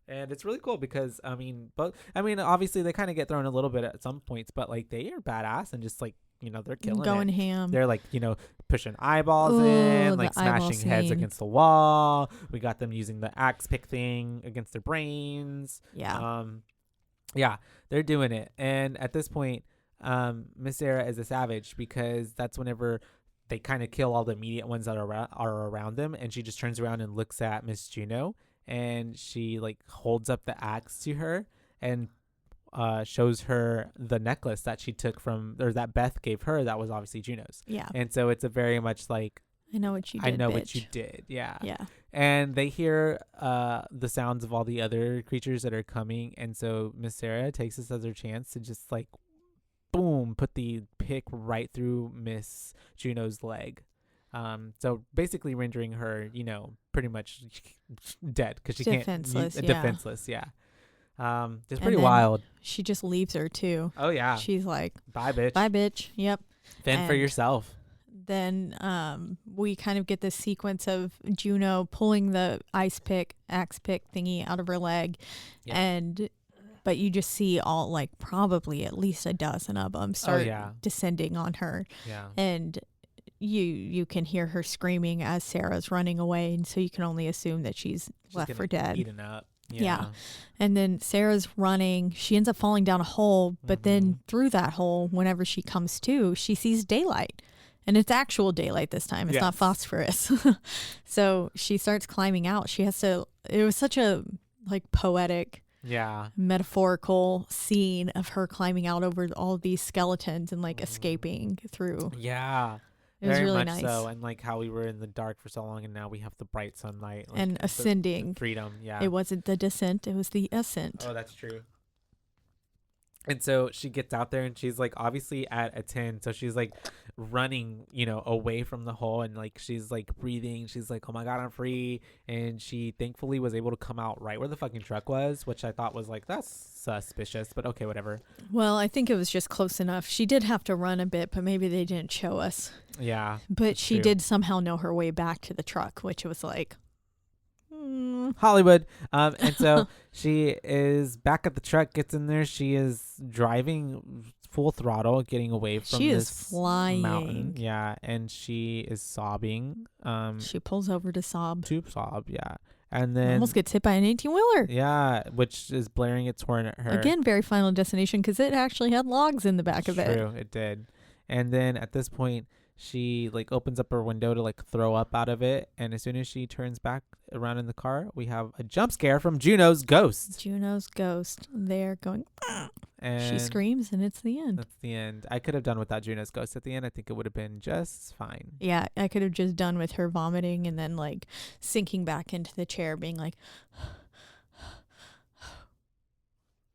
And it's really cool because obviously they kind of get thrown a little bit at some points, but like they are badass and just like, they're killing going it. ham. They're like, pushing eyeballs in, like smashing heads against the wall. We got them using the axe pick thing against their brains. Yeah. They're doing it. And at this point, Miss Sarah is a savage because that's whenever they kind of kill all the immediate ones that are around them, and she just turns around and looks at Miss Juno, and she like holds up the axe to her and shows her the necklace that she took that Beth gave her. That was obviously Juno's. Yeah. And so it's a very much like, I know what you did. I know bitch. what you did. Yeah. Yeah. And they hear the sounds of all the other creatures that are coming. And so Miss Sarah takes this as her chance to just like, boom, put the pick right through Miss Juno's leg. So basically rendering her, pretty much dead because she defenseless, can't. Yeah. Defenseless. Yeah. It's pretty wild. She just leaves her too. Oh yeah. She's like, bye bitch. Bye bitch. Yep. Fend for yourself. Then we kind of get this sequence of Juno pulling the axe pick thingy out of her leg. Yeah. But you just see all like probably at least a dozen of them start descending on her. Yeah. And you can hear her screaming as Sarah's running away, and so you can only assume that she's left for dead. Eaten up. Yeah. And then Sarah's running. She ends up falling down a hole, but then through that hole, whenever she comes to, she sees daylight. And it's actual daylight this time. It's not phosphorus. So she starts climbing out. It was such a like poetic, metaphorical scene of her climbing out over all these skeletons and like escaping through. Yeah. It was very really much nice. So, and like how we were in the dark for so long, and now we have the bright sunlight and ascending. The freedom, yeah. It wasn't the descent; it was the ascent. Oh, that's true. And so she gets out there, and she's like obviously at a 10, so she's like running, away from the hole, and like she's like breathing. She's like, "Oh my god, I'm free!" And she thankfully was able to come out right where the fucking truck was, which I thought was like, that's suspicious, but okay, whatever. Well, I think it was just close enough. She did have to run a bit, but maybe they didn't show us. Yeah. But she did somehow know her way back to the truck, which was like Hollywood. And so she is back at the truck, gets in there. She is driving full throttle, getting away from this flying mountain. Yeah. And she is sobbing. She pulls over to sob. Yeah. And then almost gets hit by an 18-wheeler. Yeah, which is blaring its horn at her. Again, very Final Destination, because it actually had logs in the back of it. True, it did. And then at this point, she like opens up her window to like throw up out of it, and as soon as she turns back around in the car, we have a jump scare from Juno's ghost. Juno's ghost. They're going. And she screams, and it's the end. That's the end. I could have done without Juno's ghost at the end. I think it would have been just fine. Yeah, I could have just done with her vomiting and then like sinking back into the chair, being like.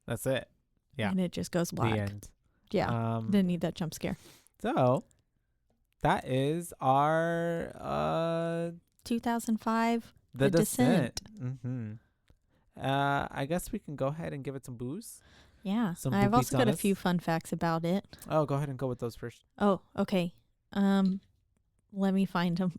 That's it. Yeah. And it just goes black. The end. Yeah. Didn't need that jump scare. So that is our 2005 The Descent. Mm-hmm. I guess we can go ahead and give it some booze. Yeah. Some I've also got a BooBaes. few fun facts about it. Oh, go ahead and go with those first. Oh, okay. Let me find them.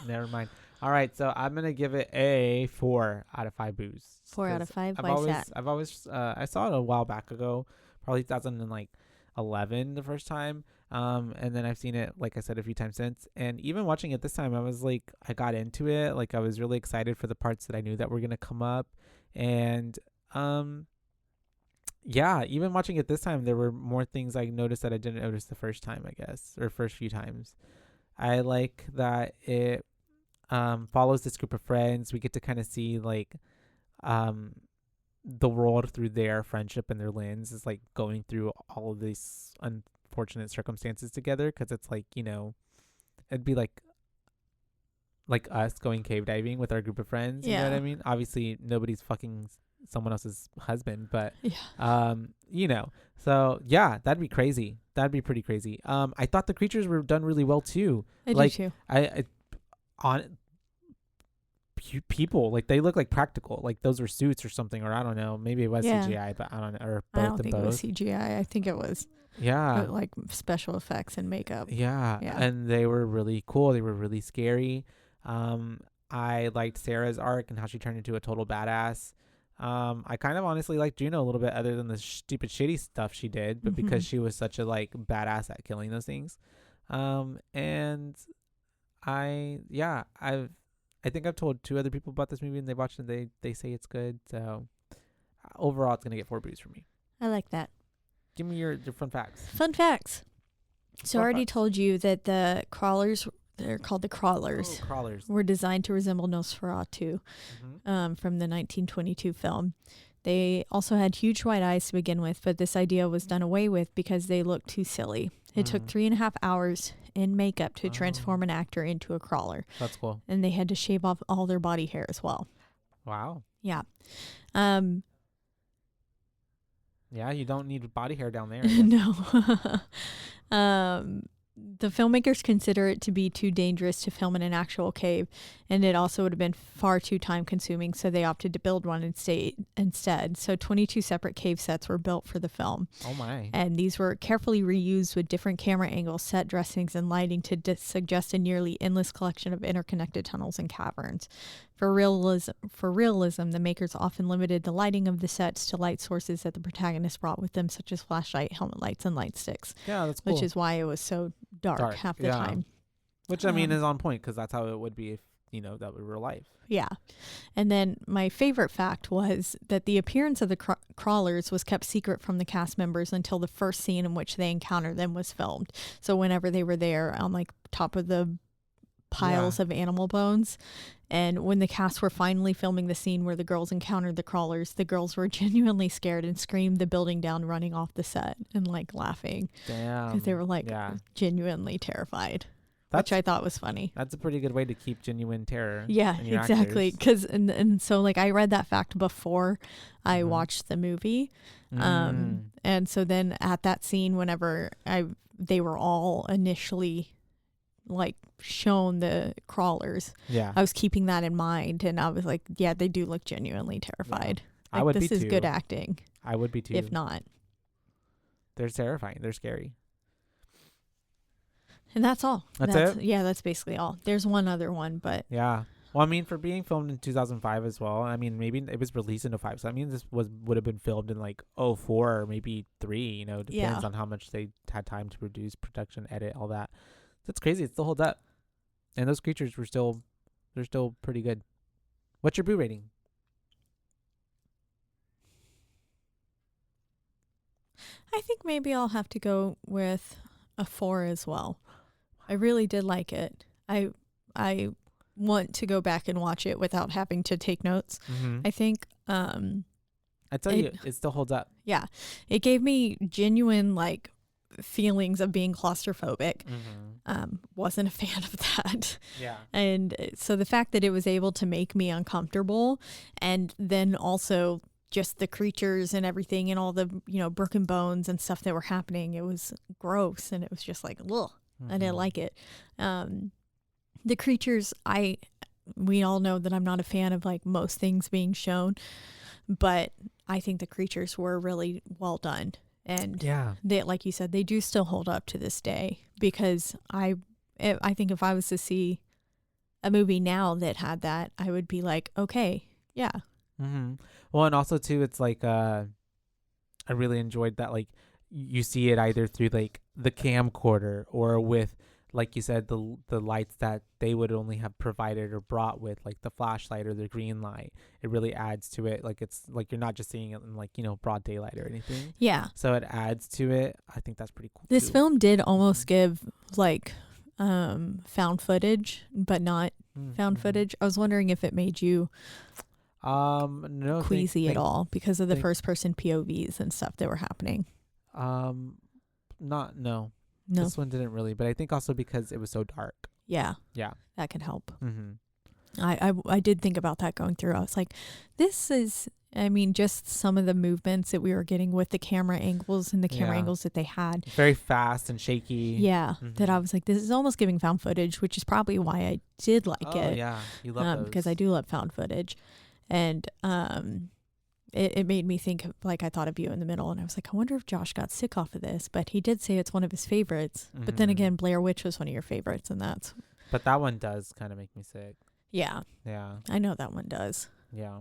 Never mind. All right, so I'm gonna give it a 4 out of 5 booze. 4 out of 5. I've Why is always, that? I saw it a while back ago, probably 2000 and like 11 the first time. And then I've seen it, like I said, a few times since. And even watching it this time, I was like, I got into it. Like I was really excited for the parts that I knew that were gonna come up. And yeah, even watching it this time, there were more things I noticed that I didn't notice the first time, I guess, or first few times. I like that it follows this group of friends. We get to kind of see like the world through their friendship and their lens, is like going through all of these unfortunate circumstances together, because it's like, you know, it'd be like us going cave diving with our group of friends. You know what I mean? Obviously nobody's fucking someone else's husband, but you know, so yeah, that'd be crazy. That'd be pretty crazy. I thought the creatures were done really well too. I like do too. I on people, like they look like practical, like those were suits or something, or I don't know, maybe it was CGI, but I don't know, or both. I don't think it was CGI. I think it was like special effects and makeup. Yeah, and they were really cool. They were really scary. I liked Sarah's arc and how she turned into a total badass. I kind of honestly liked Juno a little bit, other than the stupid shitty stuff she did, but because she was such a like badass at killing those things. And I think I've told 2 other people about this movie and they watched it. They say it's good. So overall, it's gonna get 4 Boos from me. I like that. Give me your fun facts. Fun facts. So I already told you that the crawlers, they're called the crawlers. Oh, crawlers. Were designed to resemble Nosferatu from the 1922 film. They also had huge white eyes to begin with, but this idea was done away with because they looked too silly. It took 3.5 hours in makeup to transform an actor into a crawler. That's cool. And they had to shave off all their body hair as well. Wow. Yeah. Yeah, you don't need body hair down there. No. The filmmakers consider it to be too dangerous to film in an actual cave, and it also would have been far too time consuming, so they opted to build one instead. So 22 separate cave sets were built for the film. Oh my. And these were carefully reused with different camera angles, set dressings, and lighting to suggest a nearly endless collection of interconnected tunnels and caverns. For realism, the makers often limited the lighting of the sets to light sources that the protagonists brought with them, such as flashlight, helmet lights, and light sticks. Yeah, that's cool. Which is why it was so dark half the time. Which, I mean, is on point, because that's how it would be if, you know, that were real life. Yeah. And then my favorite fact was that the appearance of the crawlers was kept secret from the cast members until the first scene in which they encountered them was filmed. So whenever they were there on like top of the piles of animal bones, and when the cast were finally filming the scene where the girls encountered the crawlers, the girls were genuinely scared and screamed the building down, running off the set and like laughing. Damn. Because they were like genuinely terrified. Which I thought was funny. That's a pretty good way to keep genuine terror. Yeah, exactly. Because and so like I read that fact before I watched the movie, and so then at that scene, whenever they were all initially like shown the crawlers, I was keeping that in mind, and I was like, yeah, they do look genuinely terrified. Yeah. Like, I would this be is too. good acting. I would be too. If not, they're terrifying. They're scary. And that's all. That's it? Yeah, that's basically all. There's one other one, but yeah. Well, I mean, for being filmed in 2005 as well, I mean, maybe it was released in 2005, so that means this would have been filmed in like 2004 or maybe 3, you know, depends on how much they had time to produce, production, edit, all that. That's crazy. It still holds up. And those creatures they're still pretty good. What's your Boo rating? I think maybe I'll have to go with a 4 as well. I really did like it. I want to go back and watch it without having to take notes. I think I tell you, it still holds up. Yeah. It gave me genuine like feelings of being claustrophobic. Wasn't a fan of that. Yeah. And so the fact that it was able to make me uncomfortable, and then also just the creatures and everything and all the, you know, broken bones and stuff that were happening, it was gross, and it was just like, ugh, I didn't like it. The creatures, we all know that I'm not a fan of like most things being shown, but I think the creatures were really well done. And they, like you said, they do still hold up to this day, because I think if I was to see a movie now that had that, I would be like, okay, yeah. Well, and also too, it's like I really enjoyed that, like, you see it either through like the camcorder or with, like you said, the lights that they would only have provided or brought with, like the flashlight or the green light. It really adds to it. Like it's like you're not just seeing it in like, you know, broad daylight or anything. Yeah. So it adds to it. I think that's pretty cool. This too. film did almost give like found footage, but not found footage. I was wondering if it made you no queasy at all because of the first person POVs and stuff that were happening. No. No. This one didn't really, but I think also because it was so dark. Yeah. Yeah. That could help. Mm-hmm. I did think about that going through. I was like, this is, I mean, just some of the movements that we were getting with the camera angles and the camera angles that they had. Very fast and shaky. Yeah. That I was like, this is almost giving found footage, which is probably why I did like it. Yeah. You love those. Because I do love found footage. And it made me think, like, I thought of You in the Middle, and I was like, I wonder if Josh got sick off of this, but he did say it's one of his favorites. But then again, Blair Witch was one of your favorites, and that's... But that one does kind of make me sick. Yeah. Yeah. I know that one does. Yeah.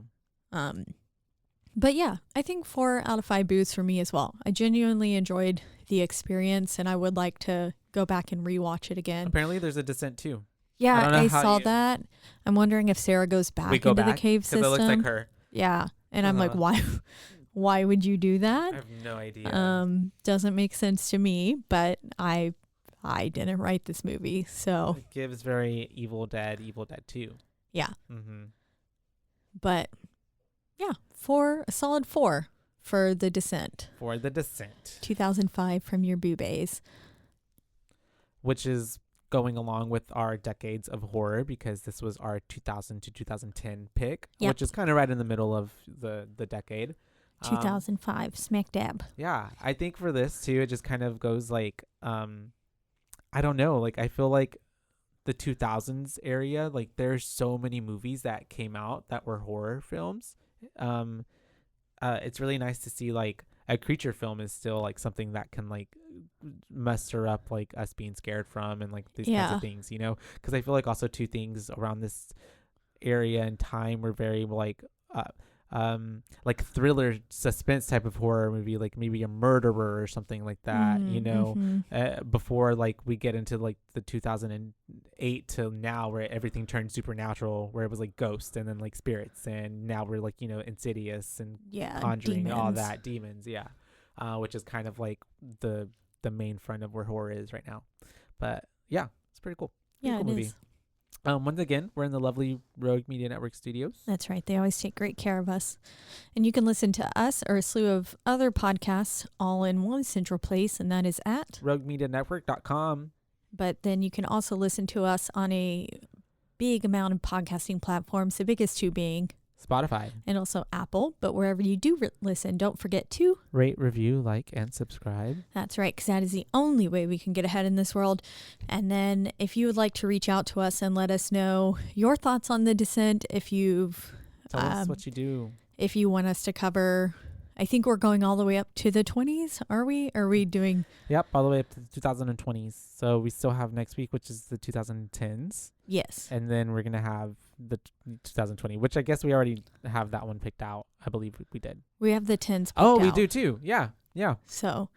But yeah, I think 4 out of 5 booths for me as well. I genuinely enjoyed the experience, and I would like to go back and rewatch it again. Apparently there's a Descent too. Yeah, I saw that. I'm wondering if Sarah goes back into the cave system. It looks like her. Yeah. And I'm like, why would you do that? I have no idea. Doesn't make sense to me, but I didn't write this movie, so it gives very Evil Dead 2. Yeah. Mm-hmm. But yeah, a solid 4 for The Descent. 2005 from your BooBaes. Which is going along with our decades of horror, because this was our 2000 to 2010 pick, which is kind of right in the middle of the decade. 2005, smack dab. Yeah, I think for this too, it just kind of goes like, I don't know, like I feel like the 2000s area, like there's so many movies that came out that were horror films. It's really nice to see like a creature film is still like something that can like muster up like us being scared from and like these kinds of things, you know, because I feel like also 2 things around this area and time were very like thriller suspense type of horror movie, like maybe a murderer or something like that, you know, before like we get into like the 2008 to now where everything turned supernatural, where it was like ghosts and then like spirits, and now we're like, you know, Insidious and Conjuring, demons. All that demons, which is kind of like the main front of where horror is right now. But yeah, it's pretty cool. Cool movie. Is. Once again, we're in the lovely Rogue Media Network studios. That's right. They always take great care of us. And you can listen to us or a slew of other podcasts all in one central place, and that is at roguemedianetwork.com. But then you can also listen to us on a big amount of podcasting platforms, the biggest 2 being Spotify and also Apple. But wherever you do listen, don't forget to rate, review, like, and subscribe. That's right, because that is the only way we can get ahead in this world. And then if you would like to reach out to us and let us know your thoughts on The Descent, if you've tell us what you do, if you want us to cover, I think we're going all the way up to the 20s. Are we doing? Yep, all the way up to the 2020s. So we still have next week, which is the 2010s. Yes. And then we're going to have the 2020, which I guess we already have that one picked out. I believe we did. We have the 10s picked out. we do too. Yeah. So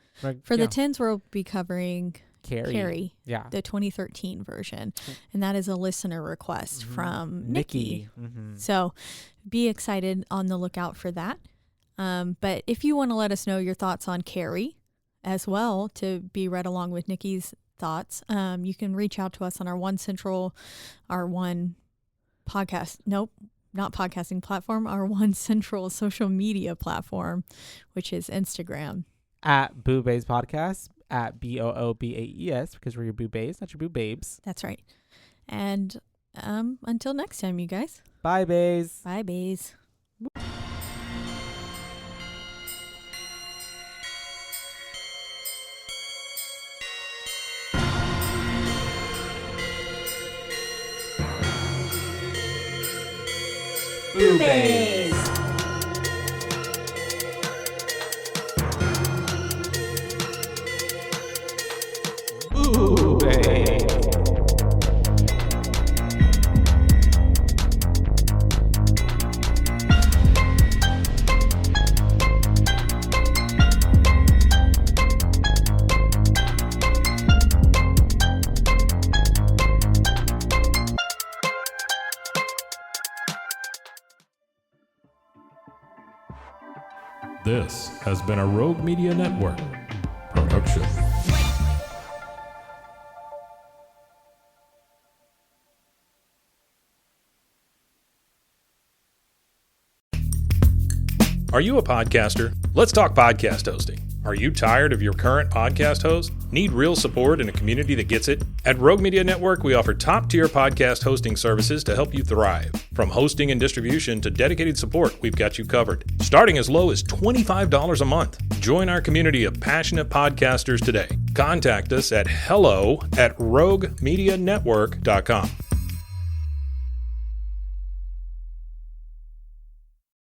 for the 10s, we'll be covering Carrie, the 2013 version. And that is a listener request from Nikki. So be excited, on the lookout for that. But if you want to let us know your thoughts on Carrie as well, to be read along with Nikki's thoughts, you can reach out to us on our one central social media platform, which is Instagram. At BooBaes Podcast, at BOOBAES, because we're your BooBaes, not your BooBabes. That's right. And until next time, you guys. Bye, Baes. Bye, Baes. BooBaes. This has been a Rogue Media Network production. Are you a podcaster? Let's talk podcast hosting. Are you tired of your current podcast host? Need real support in a community that gets it? At Rogue Media Network, we offer top-tier podcast hosting services to help you thrive. From hosting and distribution to dedicated support, we've got you covered. Starting as low as $25 a month. Join our community of passionate podcasters today. Contact us at hello@roguemedianetwork.com.